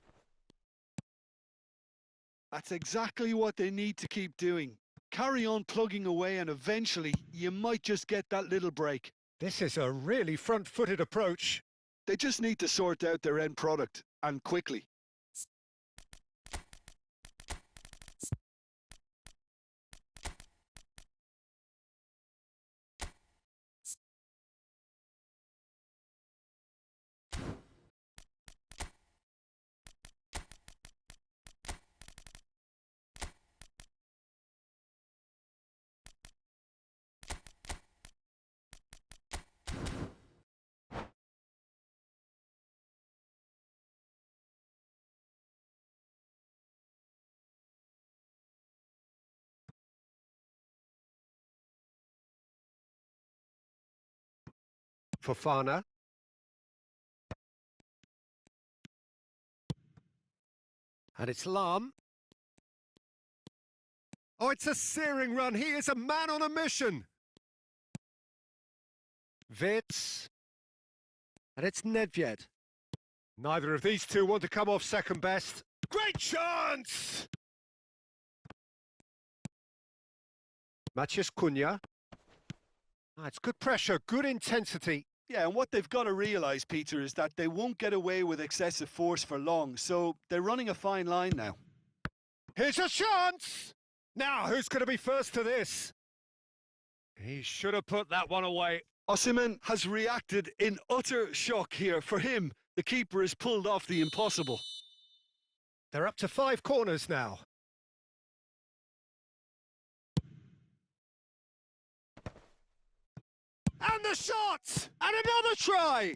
That's exactly what they need to keep doing. Carry on plugging away and eventually you might just get that little break. This is a really front-footed approach. They just need to sort out their end product, and quickly. Fofana. And it's Lahm. Oh, it's a searing run. He is a man on a mission. Wits. And it's Nedved. Neither of these two want to come off second best. Great chance! Matheus Cunha. It's good pressure, good intensity. Yeah, and what they've got to realise, Peter, is that they won't get away with excessive force for long, so they're running a fine line now. Here's a chance! Now, who's going to be first to this? He should have put that one away. Osimhen has reacted in utter shock here. For him, the keeper has pulled off the impossible. They're up to 5 corners now. And the shot! And another try!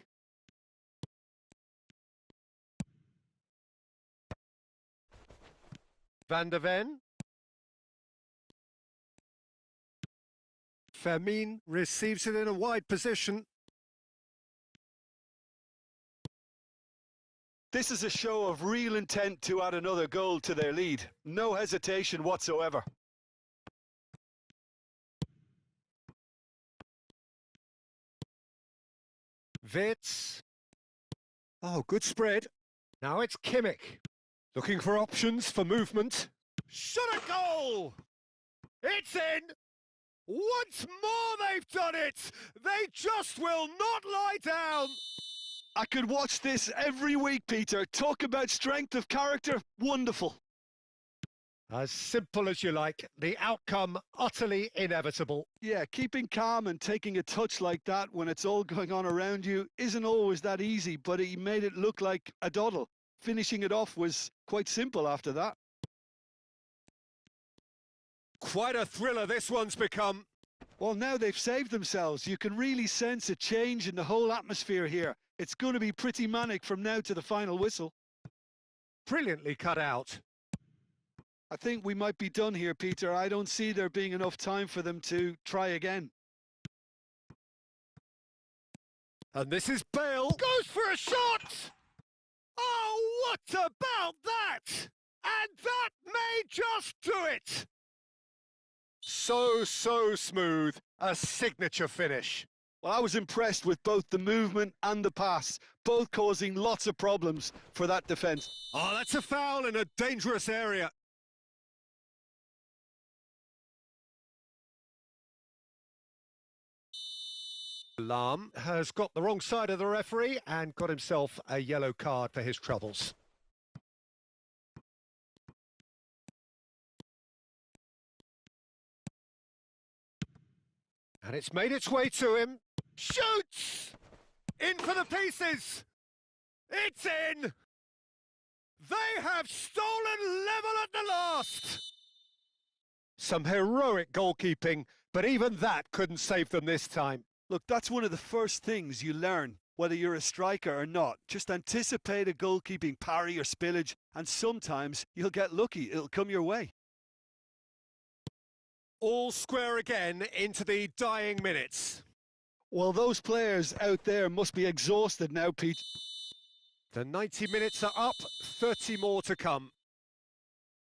Van der Ven. Fermin receives it in a wide position. This is a show of real intent to add another goal to their lead. No hesitation whatsoever. Wits. Oh, good spread. Now it's Kimmich. Looking for options for movement. Shot a goal! It's in! Once more they've done it! They just will not lie down! I could watch this every week, Peter. Talk about strength of character. Wonderful. As simple as you like, the outcome utterly inevitable. Yeah, keeping calm and taking a touch like that when it's all going on around you isn't always that easy, but he made it look like a doddle. Finishing it off was quite simple after that. Quite a thriller this one's become. Well, now they've saved themselves. You can really sense a change in the whole atmosphere here. It's going to be pretty manic from now to the final whistle. Brilliantly cut out. I think we might be done here, Peter. I don't see there being enough time for them to try again. And this is Bale. Goes for a shot! Oh, what about that? And that may just do it! So smooth. A signature finish. Well, I was impressed with both the movement and the pass, both causing lots of problems for that defence. Oh, that's a foul in a dangerous area. Lahm has got the wrong side of the referee and got himself a yellow card for his troubles. And it's made its way to him. Shoots! In for the pieces! It's in! They have stolen level at the last! Some heroic goalkeeping, but even that couldn't save them this time. Look, that's one of the first things you learn, whether you're a striker or not. Just anticipate a goalkeeping parry or spillage, and sometimes you'll get lucky. It'll come your way. All square again into the dying minutes. Well, those players out there must be exhausted now, Pete. The 90 minutes are up, 30 more to come.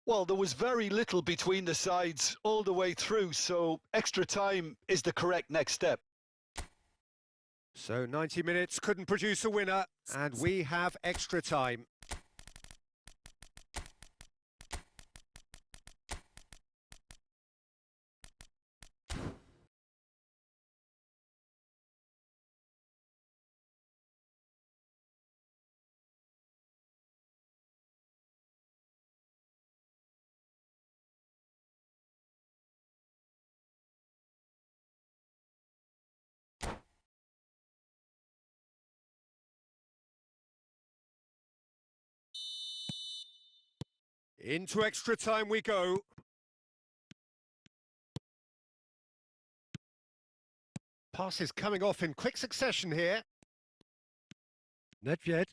Well, there was very little between the sides all the way through, so extra time is the correct next step. So 90 minutes couldn't produce a winner, and we have extra time. Into extra time we go. Passes coming off in quick succession here. Nedved.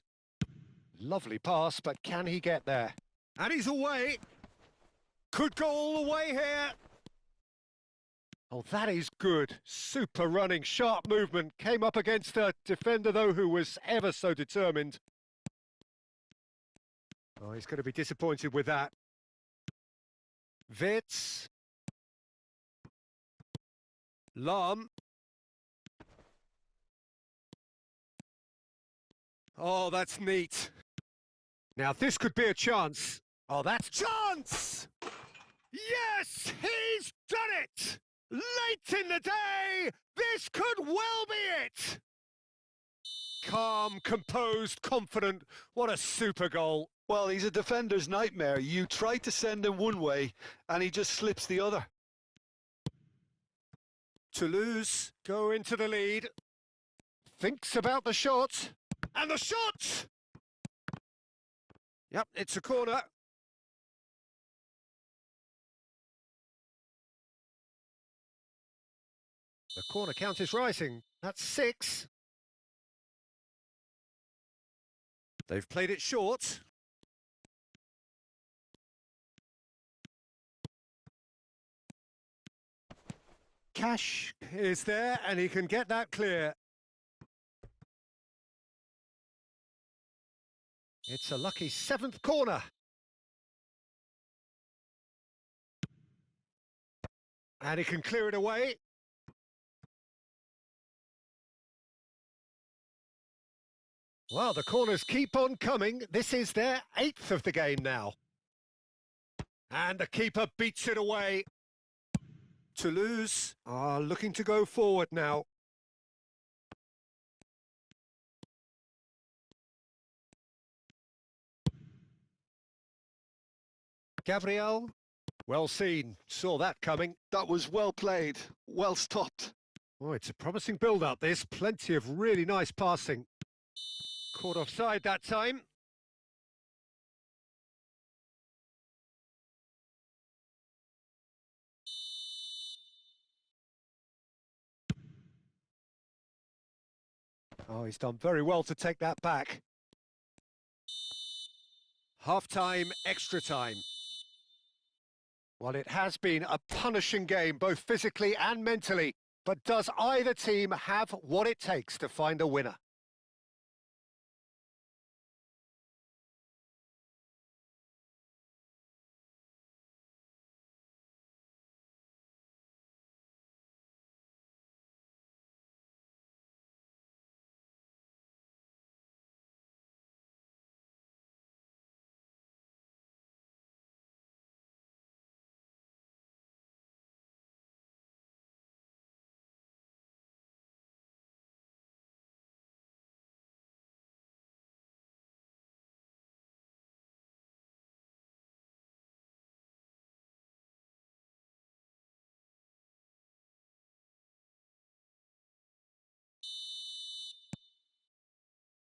Lovely pass, but can he get there? And he's away. Could go all the way here. Oh, that is good. Super running, sharp movement. Came up against a defender, though, who was ever so determined. Oh, he's going to be disappointed with that. Wits. Lahm. Oh, that's neat. Now, this could be a chance. Oh, that's chance! Yes, he's done it! Late in the day, this could well be it! Calm, composed, confident. What a super goal. Well, he's a defender's nightmare. You try to send him one way, and he just slips the other. Toulouse go into the lead. Thinks about the shot. And the shot! Yep, it's a corner. The corner count is rising. That's 6. They've played it short. Cash is there, and he can get that clear. It's a lucky 7th corner. And he can clear it away. Well, the corners keep on coming. This is their 8th of the game now. And the keeper beats it away. Toulouse are looking to go forward now. Gabriel, well seen, saw that coming. That was well played, well stopped. Oh, it's a promising build-up, this. Plenty of really nice passing. Caught offside that time. Oh, he's done very well to take that back. Half-time, extra time. Well, it has been a punishing game, both physically and mentally. But does either team have what it takes to find a winner?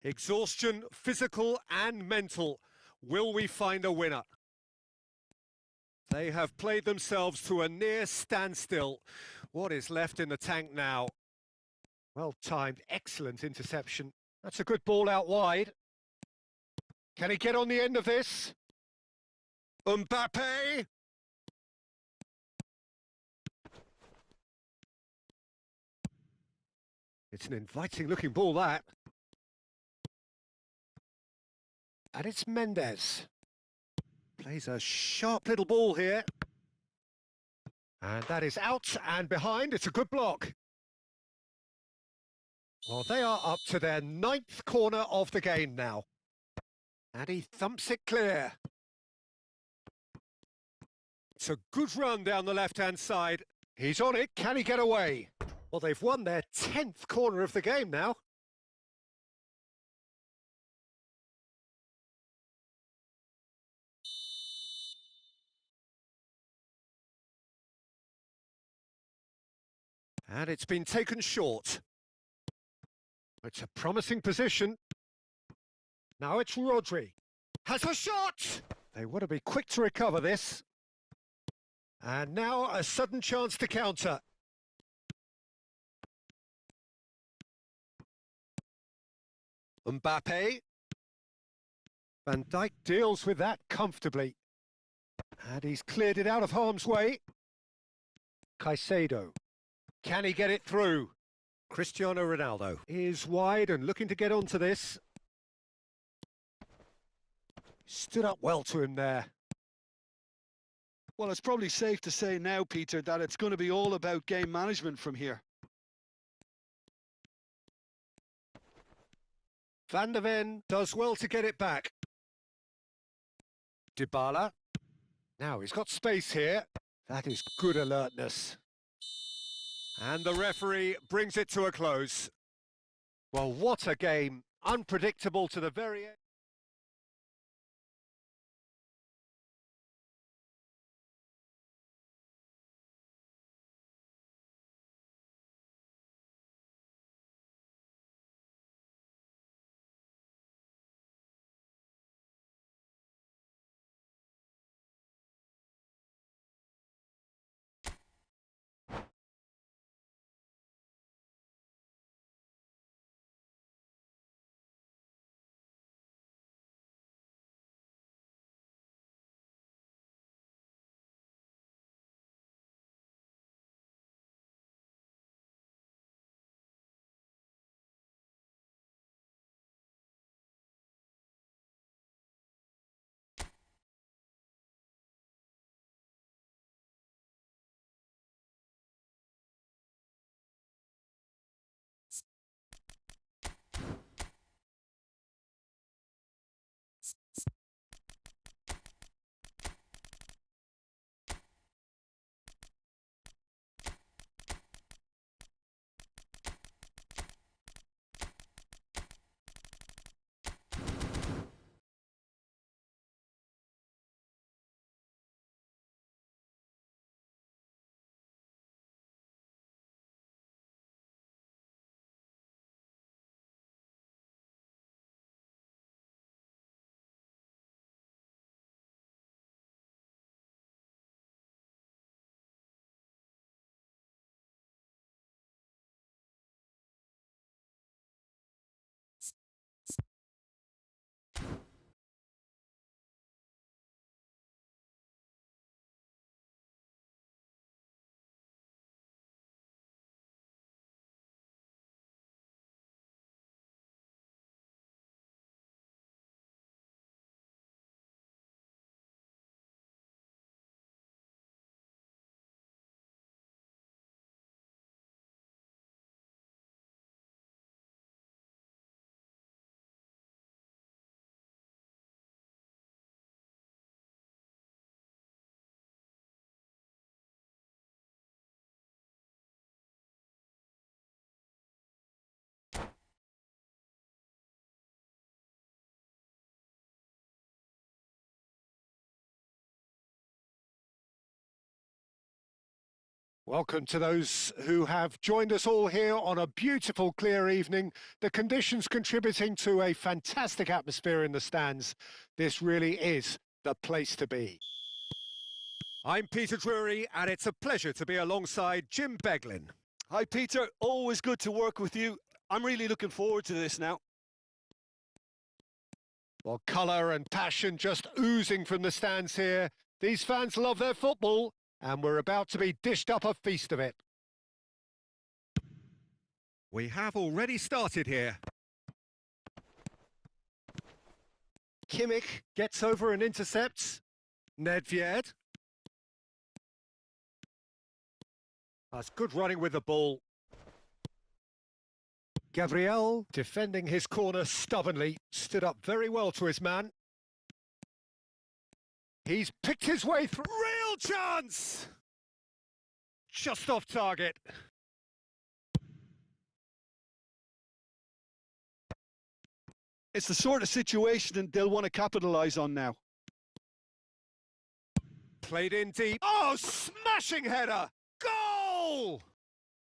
Exhaustion, physical and mental. Will we find a winner? They have played themselves to a near standstill. What is left in the tank now? Well timed, excellent interception. That's a good ball out wide. Can he get on the end of this? Mbappe! It's an inviting looking ball, that. And it's Mendes. Plays a sharp little ball here. And that is out and behind. It's a good block. Well, they are up to their 9th corner of the game now. And he thumps it clear. It's a good run down the left-hand side. He's on it. Can he get away? Well, they've won their 10th corner of the game now. And it's been taken short. It's a promising position. Now it's Rodri. Has a shot! They want to be quick to recover this. And now a sudden chance to counter. Mbappe. Van Dijk deals with that comfortably. And he's cleared it out of harm's way. Caicedo. Can he get it through? Cristiano Ronaldo is wide and looking to get onto this. Stood up well to him there. Well, it's probably safe to say now, Peter, that it's going to be all about game management from here. Van der Ven does well to get it back. Dybala. Now he's got space here. That is good alertness. And the referee brings it to a close. Well, what a game. Unpredictable to the very end. Welcome to those who have joined us all here on a beautiful, clear evening. The conditions contributing to a fantastic atmosphere in the stands. This really is the place to be. I'm Peter Drury, and it's a pleasure to be alongside Jim Beglin. Hi, Peter. Always good to work with you. I'm really looking forward to this now. Well, colour and passion just oozing from the stands here. These fans love their football, and we're about to be dished up a feast of it. We have already started here. Kimmich gets over and intercepts. Nedved. That's good running with the ball. Gabriel, defending his corner stubbornly, stood up very well to his man. He's picked his way through. Real chance! Just off target. It's the sort of situation that they'll want to capitalise on now. Played in deep. Oh, smashing header! Goal!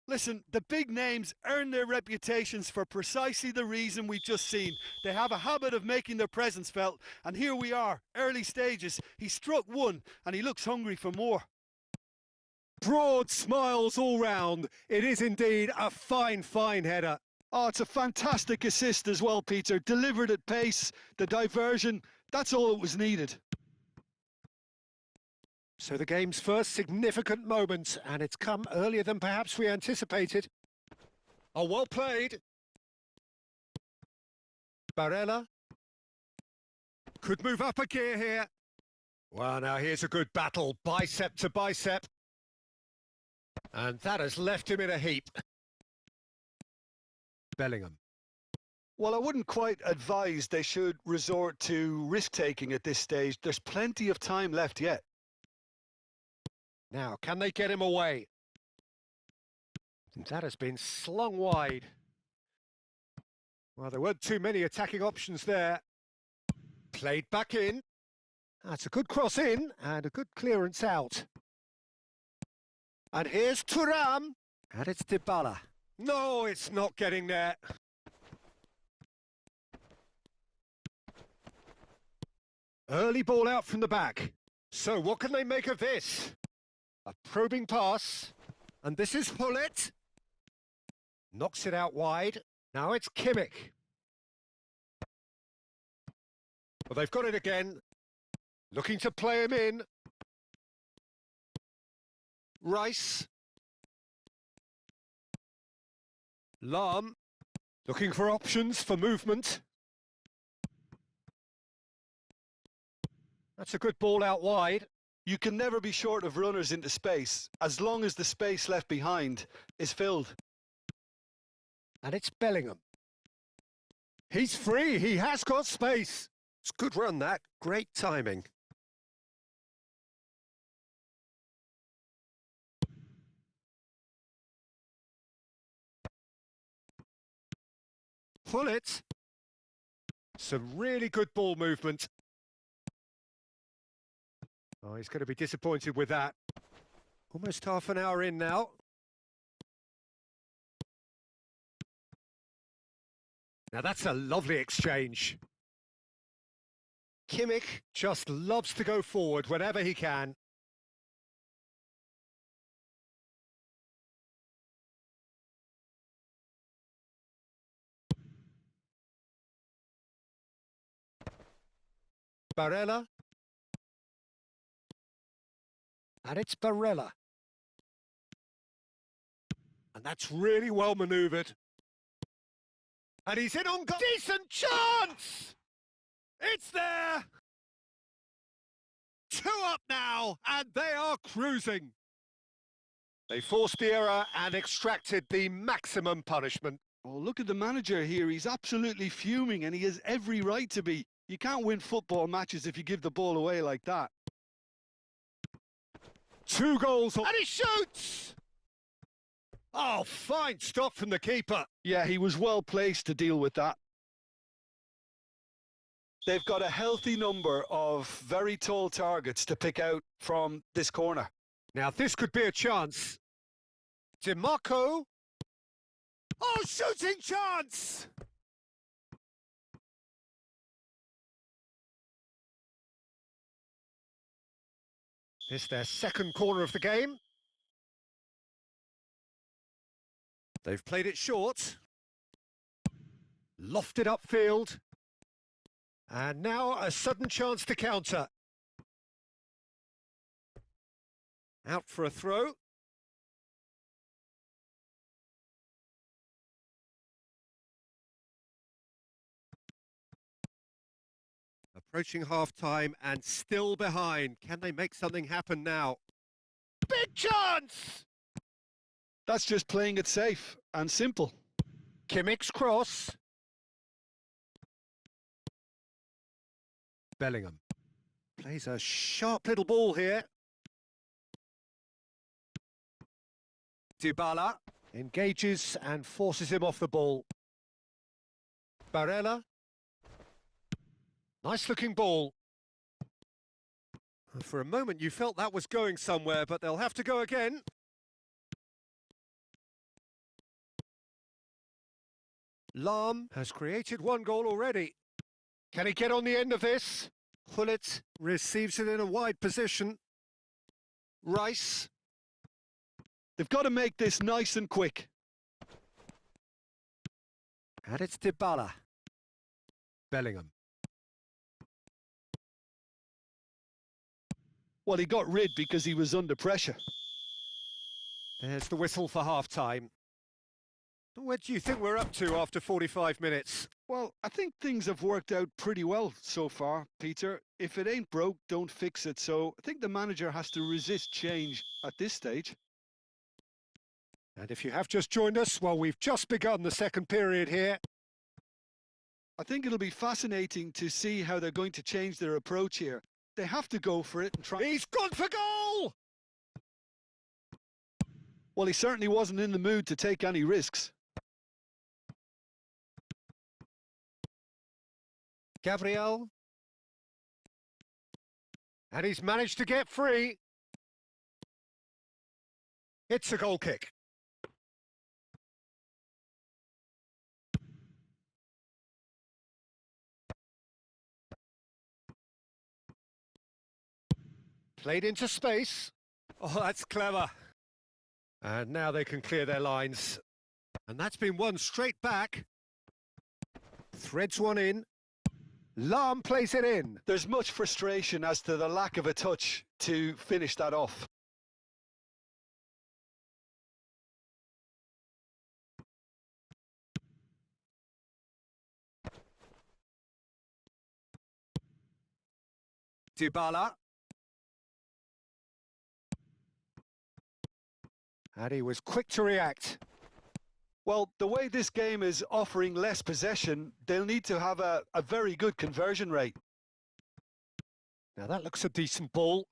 Listen, the big names earn their reputations for precisely the reason we've just seen. They have a habit of making their presence felt, and here we are, early stages. He struck one, and he looks hungry for more. Broad smiles all round. It is indeed a fine, fine header. Oh, it's a fantastic assist as well, Peter. Delivered at pace, the diversion, that's all that was needed. So the game's first significant moment, and it's come earlier than perhaps we anticipated. Oh, well played. Barella. Could move up a gear here. Well, now here's a good battle, bicep to bicep. And that has left him in a heap. Bellingham. Well, I wouldn't quite advise they should resort to risk-taking at this stage. There's plenty of time left yet. Now, can they get him away? That has been slung wide. Well, there weren't too many attacking options there. Played back in. That's a good cross in and a good clearance out. And here's Thuram. And it's Dybala. No, it's not getting there. Early ball out from the back. So what can they make of this? A probing pass, and this is Hullet. Knocks it out wide. Now it's Kimmich. Well, they've got it again. Looking to play him in. Rice. Lahm. Looking for options for movement. That's a good ball out wide. You can never be short of runners into space, as long as the space left behind is filled. And it's Bellingham. He's free, he has got space. It's a good run that, great timing. Pull it. Some really good ball movement. Oh, he's going to be disappointed with that. Almost half an hour in now. Now that's a lovely exchange. Kimmich just loves to go forward whenever he can. Barella. And it's Barella. And that's really well manoeuvred. And he's in on goal. Decent chance! It's there! 2 up now, and they are cruising. They forced the error and extracted the maximum punishment. Oh, look at the manager here. He's absolutely fuming, and he has every right to be. You can't win football matches if you give the ball away like that. 2 goals, and he shoots! Oh, fine stop from the keeper. Yeah, he was well placed to deal with that. They've got a healthy number of very tall targets to pick out from this corner. Now, this could be a chance. DiMarco. Oh, shooting chance! It's their second corner of the game. They've played it short. Lofted upfield. And now a sudden chance to counter. Out for a throw. Approaching half-time and still behind. Can they make something happen now? Big chance! That's just playing it safe and simple. Kimmich's cross. Bellingham plays a sharp little ball here. Dybala engages and forces him off the ball. Barella. Nice looking ball. For a moment you felt that was going somewhere, but they'll have to go again. Lahm has created one goal already. Can he get on the end of this? Hullet receives it in a wide position. Rice. They've got to make this nice and quick. And it's Dybala. Bellingham. Well, he got rid because he was under pressure. There's the whistle for half-time. Where do you think we're up to after 45 minutes? Well, I think things have worked out pretty well so far, Peter. If it ain't broke, don't fix it. So I think the manager has to resist change at this stage. And if you have just joined us, well, we've just begun the second period here. I think it'll be fascinating to see how they're going to change their approach here. They have to go for it and try. He's gone for goal! Well, he certainly wasn't in the mood to take any risks. Gabriel. And he's managed to get free. It's a goal kick. Played into space. Oh, that's clever. And now they can clear their lines. And that's been one straight back. Threads one in. Lahm plays it in. There's much frustration as to the lack of a touch to finish that off. Dybala. And he was quick to react. Well, the way this game is offering less possession, they'll need to have a very good conversion rate. Now that looks a decent ball.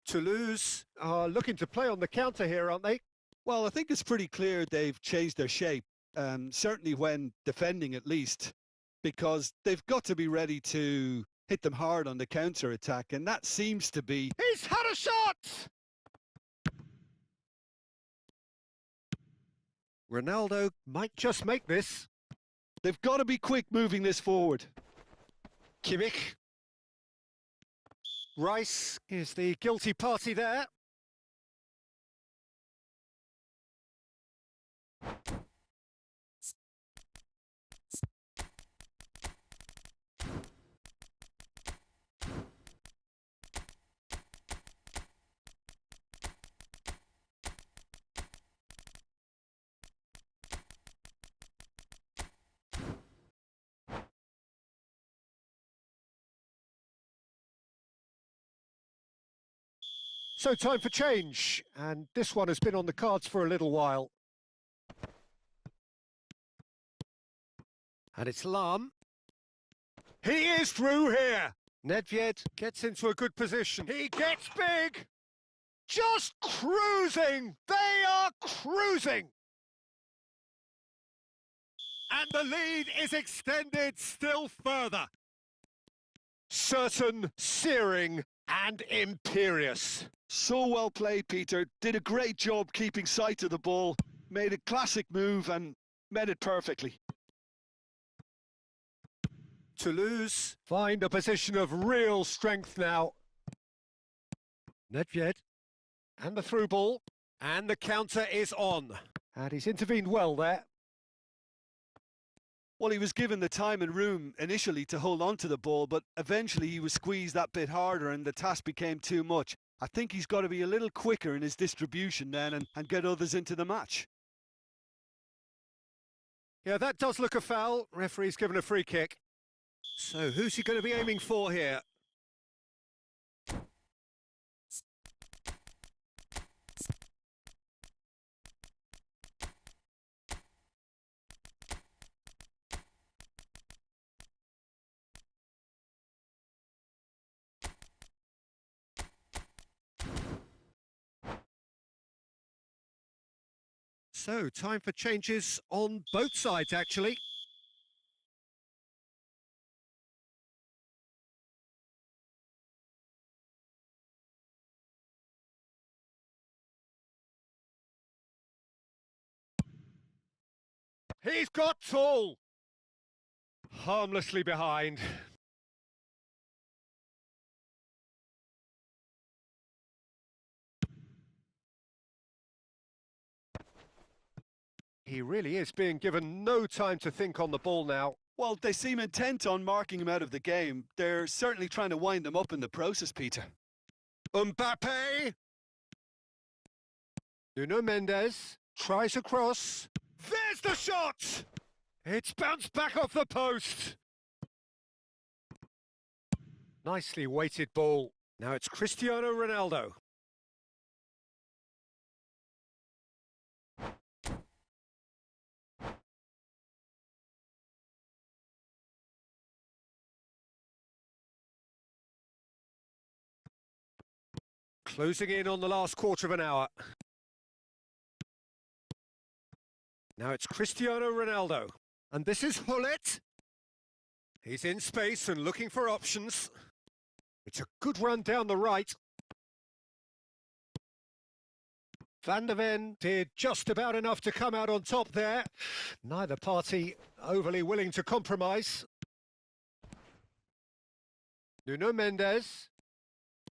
Toulouse are looking to play on the counter here, aren't they? Well, I think it's pretty clear they've changed their shape, certainly when defending at least, because they've got to be ready to hit them hard on the counter-attack, and that seems to be... He's had a shot! Ronaldo might just make this. They've got to be quick moving this forward. Kimmich. Rice is the guilty party there. So time for change, and this one has been on the cards for a little while. And it's Lahm. He is through here. Nedved gets into a good position. He gets big. Just cruising. They are cruising. And the lead is extended still further. Certain, searing, and imperious. So well played, Peter. Did a great job keeping sight of the ball. Made a classic move and met it perfectly. Toulouse find a position of real strength now. Nedved, and the through ball, and the counter is on. And he's intervened well there. Well, he was given the time and room initially to hold on to the ball, but eventually he was squeezed that bit harder and the task became too much. I think he's got to be a little quicker in his distribution then and get others into the match. Yeah, that does look a foul. Referee's given a free kick. So who's he going to be aiming for here? So, time for changes on both sides, actually. He's got tall. Harmlessly behind. He really is being given no time to think on the ball now. Well, they seem intent on marking him out of the game. They're certainly trying to wind him up in the process, Peter. Mbappe! Nuno Mendes tries a cross. There's the shot! It's bounced back off the post. Nicely weighted ball. Now it's Cristiano Ronaldo. Closing in on the last quarter of an hour. Now it's Cristiano Ronaldo. And this is Hullet. He's in space and looking for options. It's a good run down the right. Van der Ven did just about enough to come out on top there. Neither party overly willing to compromise. Nuno Mendes.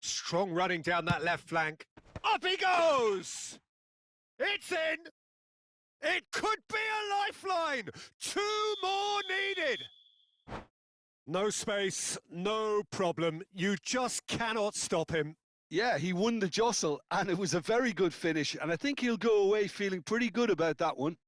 Strong running down that left flank. Up he goes! It's in! It could be a lifeline! 2 more needed! No space, no problem. You just cannot stop him. Yeah, he won the jostle, and it was a very good finish, and I think he'll go away feeling pretty good about that one.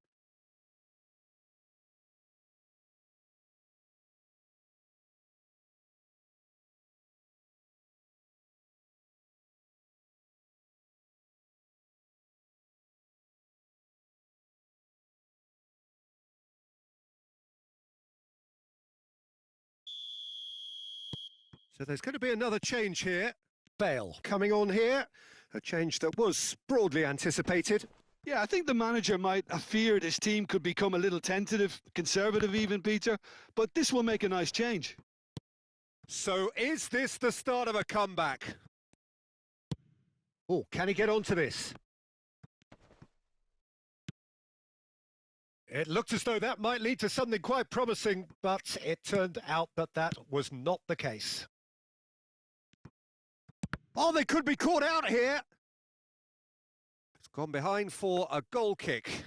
So there's going to be another change here. Bale coming on here. A change that was broadly anticipated. Yeah, I think the manager might have feared his team could become a little tentative, conservative even, Peter, but this will make a nice change. So is this the start of a comeback? Oh, can he get onto this? It looked as though that might lead to something quite promising, but it turned out that that was not the case. Oh, they could be caught out here. It's gone behind for a goal kick.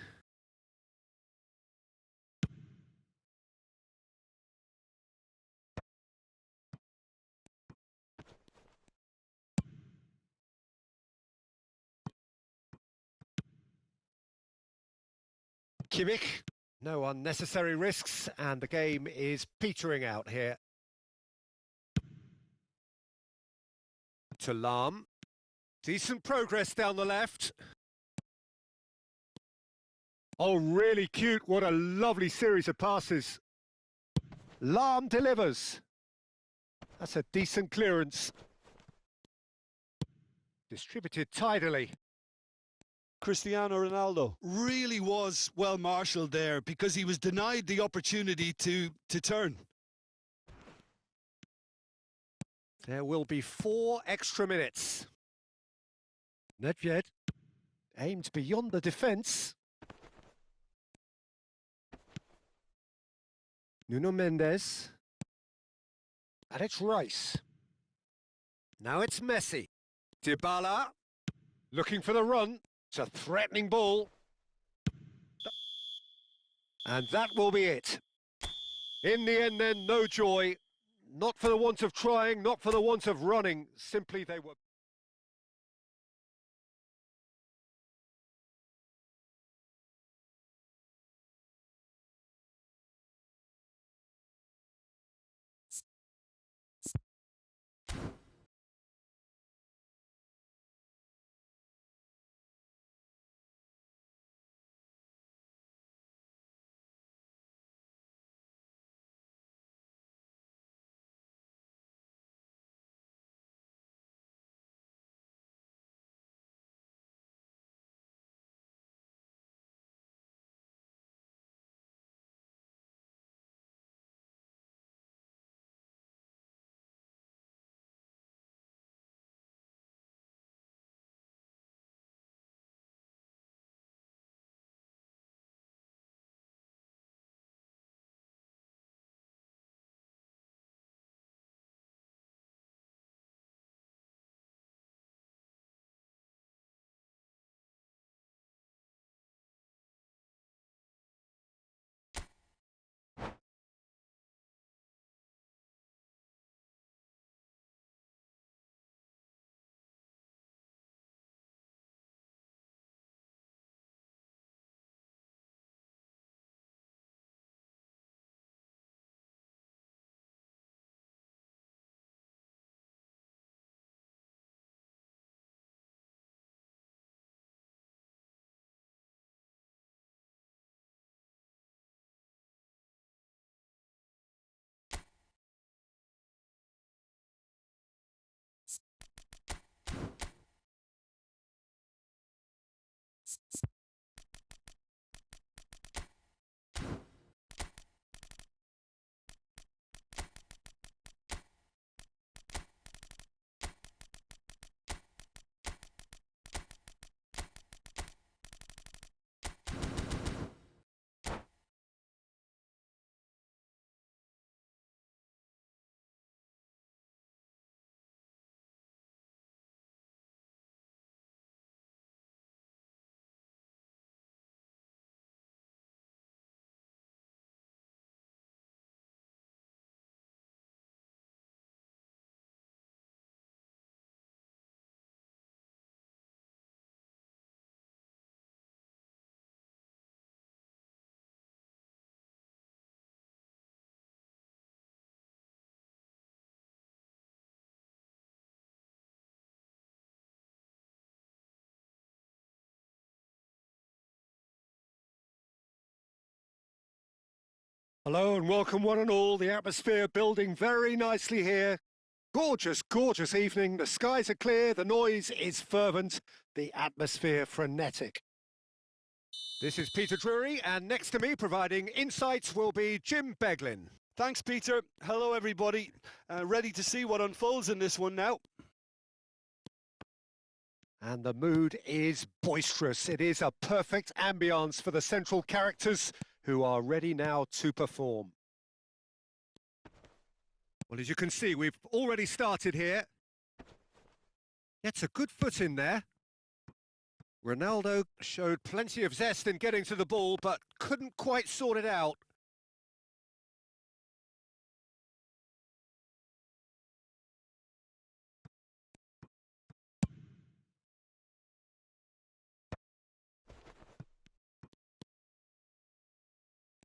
Kimmich. No unnecessary risks, and the game is petering out here. To Lahm. Decent progress down the left. Oh, really cute. What a lovely series of passes. Lahm delivers. That's a decent clearance. Distributed tidily. Cristiano Ronaldo really was well marshalled there because he was denied the opportunity to turn. There will be 4 extra minutes. Nedved aimed beyond the defence. Nuno Mendes. And it's Rice. Now it's Messi. Dybala. Looking for the run. It's a threatening ball. And that will be it. In the end then, no joy. Not for the want of trying, not for the want of running. Simply they were... Hello and welcome one and all. The atmosphere building very nicely here. Gorgeous, gorgeous evening. The skies are clear, the noise is fervent, the atmosphere frenetic. This is Peter Drury, and next to me providing insights will be Jim Beglin. Thanks, Peter. Hello, everybody. Ready to see what unfolds in this one now. And the mood is boisterous. It is a perfect ambience for the central characters who are ready now to perform. Well, as you can see, we've already started here. Gets a good foot in there. Ronaldo showed plenty of zest in getting to the ball, but couldn't quite sort it out.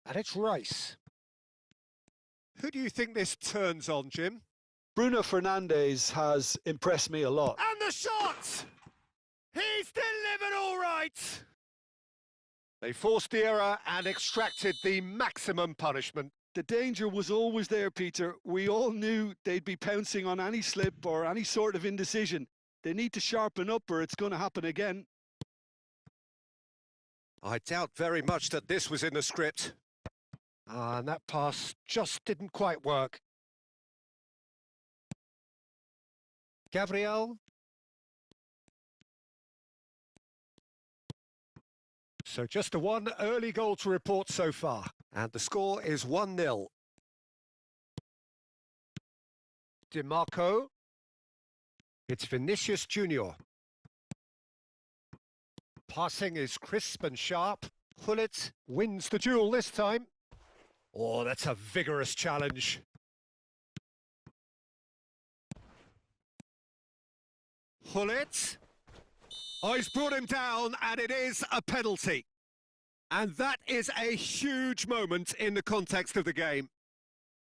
And it's Rice. Who do you think this turns on, Jim? Bruno Fernandes has impressed me a lot. And the shot! He's delivered all right! They forced the error and extracted the maximum punishment. The danger was always there, Peter. We all knew they'd be pouncing on any slip or any sort of indecision. They need to sharpen up or it's going to happen again. I doubt very much that this was in the script. And that pass just didn't quite work. Gabriel. So just the one early goal to report so far. And the score is 1-0. DiMarco. It's Vinicius Junior. Passing is crisp and sharp. Hullet wins the duel this time. Oh, that's a vigorous challenge. Hullet. Oh, he's brought him down, and it is a penalty. And that is a huge moment in the context of the game.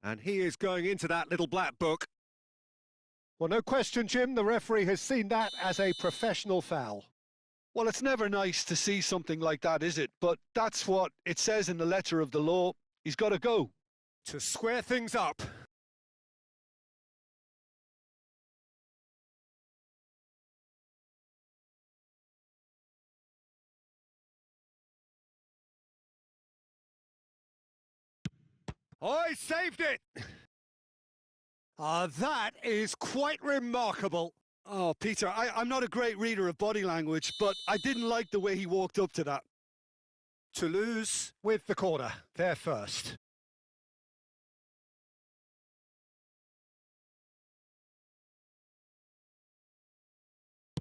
And he is going into that little black book. Well, no question, Jim, the referee has seen that as a professional foul. Well, it's never nice to see something like that, is it? But that's what it says in the letter of the law. He's got to go. To square things up. Oh, he saved it! That is quite remarkable. Oh, Peter, I'm not a great reader of body language, but I didn't like the way he walked up to that. Toulouse with the corner, they're first.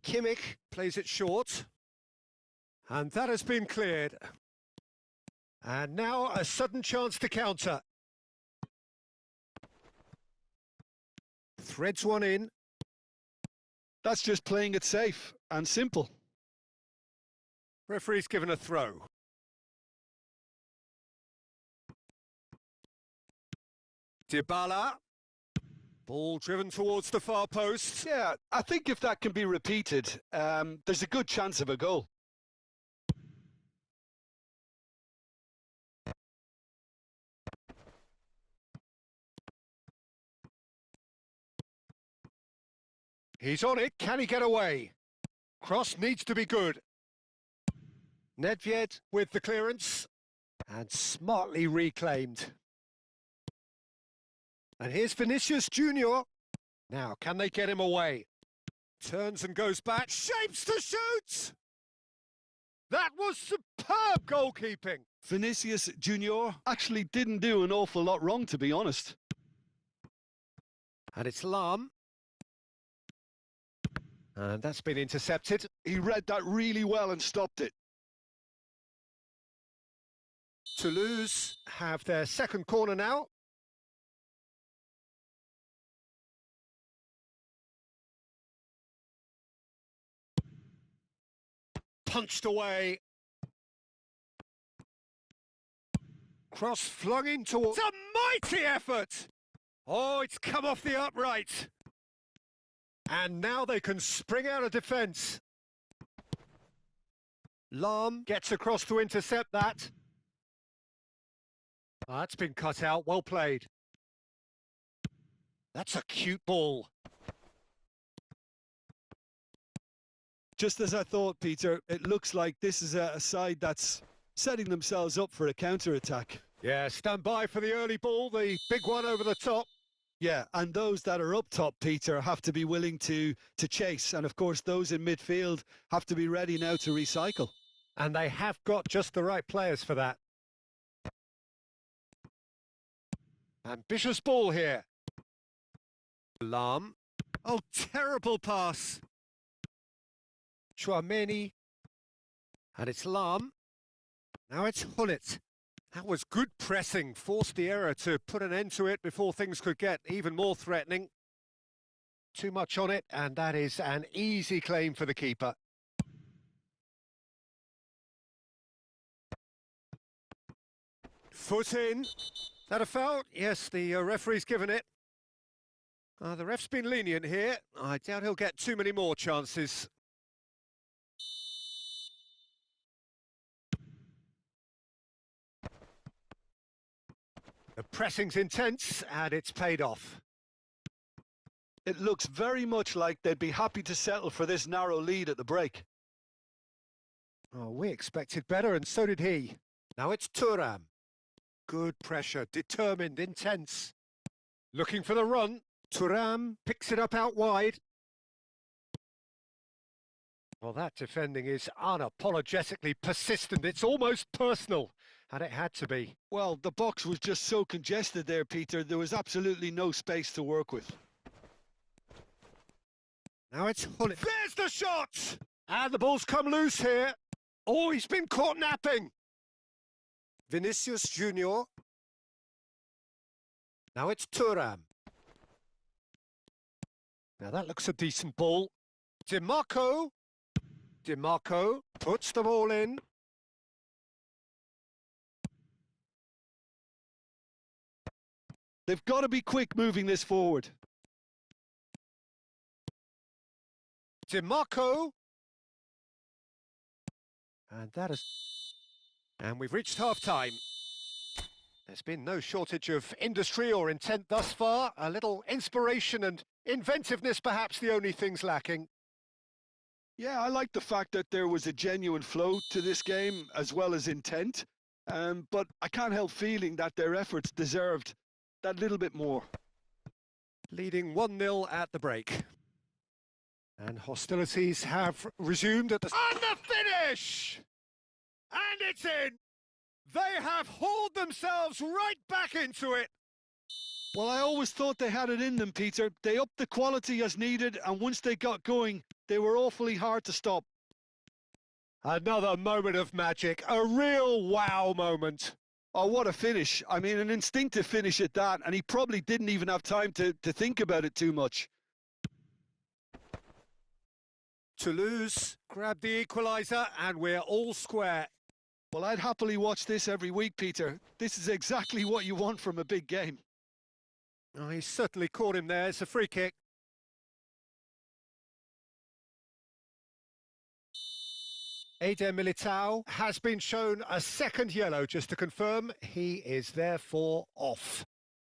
Kimmich plays it short. And that has been cleared. And now a sudden chance to counter. Threads one in. That's just playing it safe and simple. Referee's given a throw. Dybala. Ball driven towards the far post. Yeah, I think if that can be repeated, there's a good chance of a goal. He's on it. Can he get away? Cross needs to be good. Nedved with the clearance. And smartly reclaimed. And here's Vinicius Junior. Now, can they get him away? Turns and goes back. Shapes to shoot! That was superb goalkeeping. Vinicius Junior actually didn't do an awful lot wrong, to be honest. And it's Lahm. And that's been intercepted. He read that really well and stopped it. Toulouse have their second corner now. Punched away. Cross flung in towards... It's a mighty effort! Oh, it's come off the upright. And now they can spring out of defence. Lahm gets across to intercept that. That's been cut out, well played. That's a cute ball. Just as I thought, Peter, it looks like this is a side that's setting themselves up for a counter-attack. Yeah, stand by for the early ball, the big one over the top. Yeah, and those that are up top, Peter, have to be willing to chase. And, of course, those in midfield have to be ready now to recycle. And they have got just the right players for that. Ambitious ball here. Lahm. Oh, terrible pass. Chouameni. And it's Lahm. Now it's Hullet. That was good pressing, forced the error to put an end to it before things could get even more threatening. Too much on it, and that is an easy claim for the keeper. Foot in. Is that a foul? Yes, the referee's given it. The ref's been lenient here. I doubt he'll get too many more chances. The pressing's intense, and it's paid off. It looks very much like they'd be happy to settle for this narrow lead at the break. Oh, we expected better, and so did he. Now it's Thuram. Good pressure, determined, intense. Looking for the run. Thuram picks it up out wide. Well, that defending is unapologetically persistent. It's almost personal, and it had to be. Well, the box was just so congested there, Peter. There was absolutely no space to work with. Now it's Hullet. There's the shot! And the ball's come loose here. Oh, he's been caught napping. Vinicius Junior. Now it's Thuram. Now that looks a decent ball. DiMarco. DiMarco puts the ball in. They've got to be quick moving this forward. DiMarco. And we've reached half-time. There's been no shortage of industry or intent thus far. A little inspiration and inventiveness, perhaps the only things lacking. Yeah, I like the fact that there was a genuine flow to this game as well as intent. But I can't help feeling that their efforts deserved that little bit more. Leading 1-0 at the break. And hostilities have resumed at the... And the finish! And it's in! They have hauled themselves right back into it! Well, I always thought they had it in them, Peter. They upped the quality as needed, and once they got going, they were awfully hard to stop. Another moment of magic, a real wow moment. Oh, what a finish. I mean, an instinctive finish at that, and he probably didn't even have time to think about it too much. Toulouse grabbed the equaliser, and we're all square. Well, I'd happily watch this every week, Peter. This is exactly what you want from a big game. Oh, he certainly caught him there. It's a free kick. Eder Militao has been shown a second yellow, just to confirm. He is therefore off.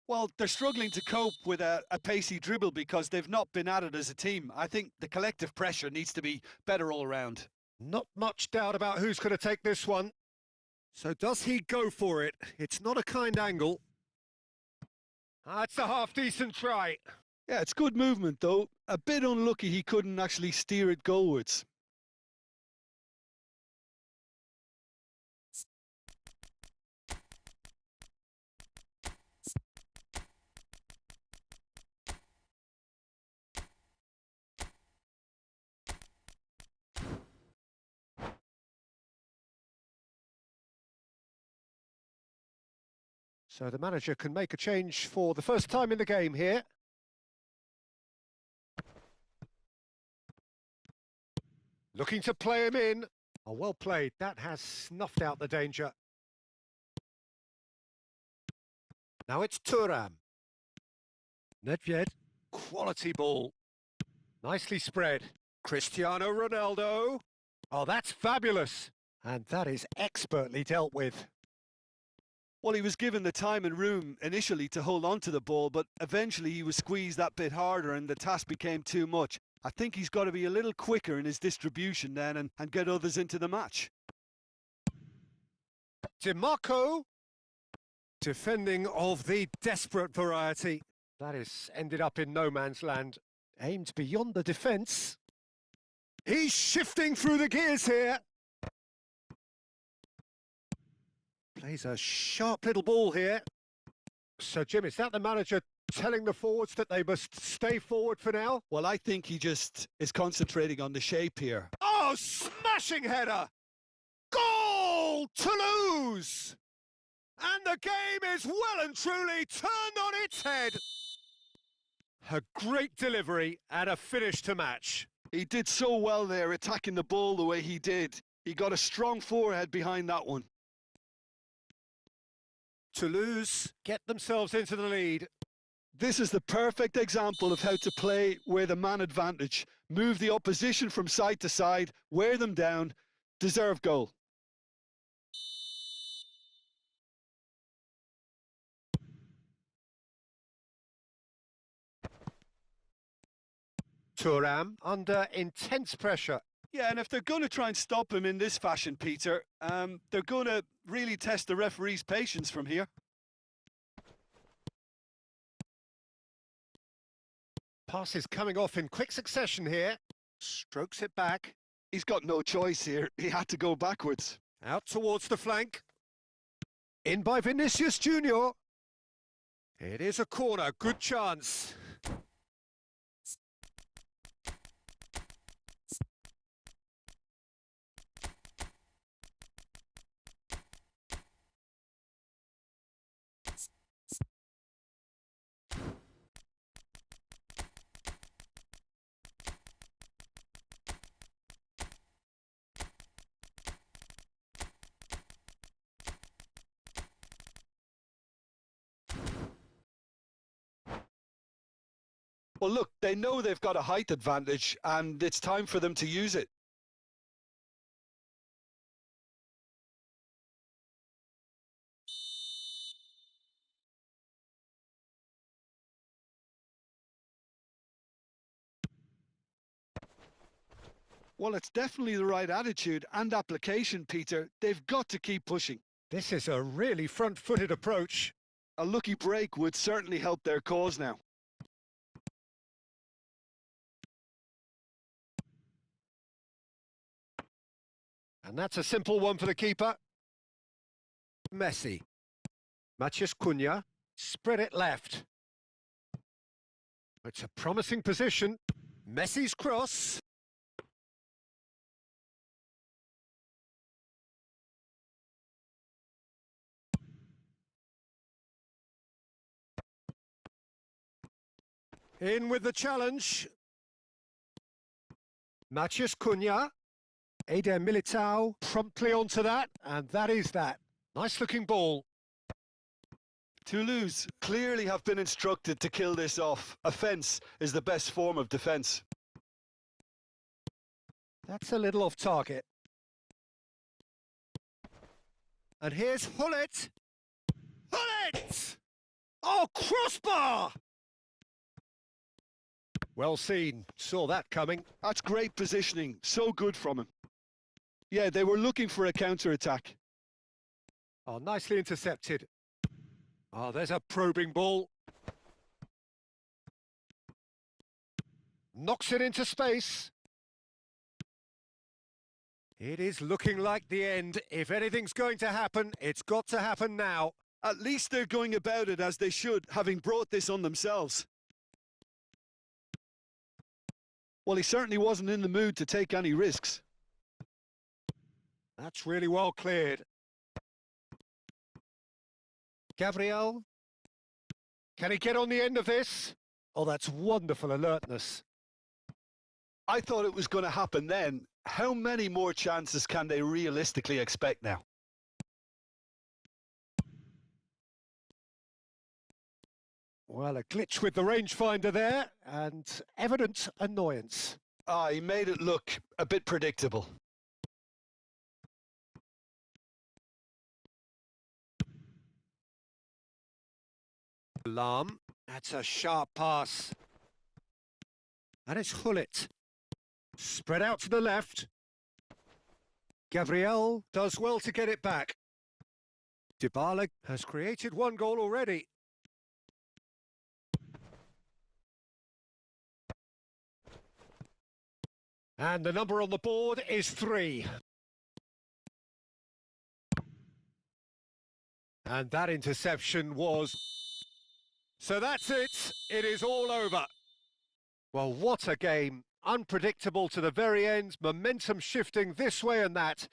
Well, they're struggling to cope with a pacey dribble because they've not been at it as a team. I think the collective pressure needs to be better all around. Not much doubt about who's going to take this one. So does he go for it? It's not a kind angle. That's a half-decent try. Yeah, it's good movement, though. A bit unlucky he couldn't actually steer it goalwards. So the manager can make a change for the first time in the game here. Looking to play him in. Oh, well played. That has snuffed out the danger. Now it's Thuram. Nedved. Quality ball. Nicely spread. Cristiano Ronaldo. Oh, that's fabulous. And that is expertly dealt with. Well, he was given the time and room initially to hold on to the ball, but eventually he was squeezed that bit harder and the task became too much. I think he's got to be a little quicker in his distribution then and get others into the match. DiMarco. Defending of the desperate variety. That has ended up in no man's land. Aimed beyond the defence. He's shifting through the gears here. Plays a sharp little ball here. So, Jim, is that the manager telling the forwards that they must stay forward for now? Well, I think he just is concentrating on the shape here. Oh, smashing header! Goal! Toulouse! And the game is well and truly turned on its head. A great delivery and a finish to match. He did so well there, attacking the ball the way he did. He got a strong forehead behind that one. Toulouse get themselves into the lead. This is the perfect example of how to play with a man advantage. Move the opposition from side to side, wear them down, deserve goal. Thuram under intense pressure. Yeah, and if they're going to try and stop him in this fashion, Peter, they're going to really test the referee's patience from here. Pass is coming off in quick succession here. Strokes it back. He's got no choice here. He had to go backwards. Out towards the flank. In by Vinicius Junior. It is a corner, good chance. Well, look, they know they've got a height advantage, and it's time for them to use it. Well, it's definitely the right attitude and application, Peter. They've got to keep pushing. This is a really front-footed approach. A lucky break would certainly help their cause now. And that's a simple one for the keeper. Messi. Matheus Cunha. Spread it left. It's a promising position. Messi's cross. In with the challenge. Matheus Cunha. Eder Militao promptly onto that, and that is that. Nice looking ball. Toulouse clearly have been instructed to kill this off. Offence is the best form of defence. That's a little off target. And here's Hullet. Hullet! Oh, crossbar! Well seen. Saw that coming. That's great positioning. So good from him. Yeah, they were looking for a counter-attack. Oh, nicely intercepted. Oh, there's a probing ball. Knocks it into space. It is looking like the end. If anything's going to happen, it's got to happen now. At least they're going about it as they should, having brought this on themselves. Well, he certainly wasn't in the mood to take any risks. That's really well cleared. Gabriel. Can he get on the end of this? Oh, that's wonderful alertness. I thought it was going to happen then. How many more chances can they realistically expect now? Well, a glitch with the rangefinder there, and evident annoyance. He made it look a bit predictable. Alarm. That's a sharp pass. And it's Hullet. Spread out to the left. Gabriel does well to get it back. Dybala has created one goal already. And the number on the board is 3. And that interception was... So that's it. It is all over. Well, what a game. Unpredictable to the very end. Momentum shifting this way and that.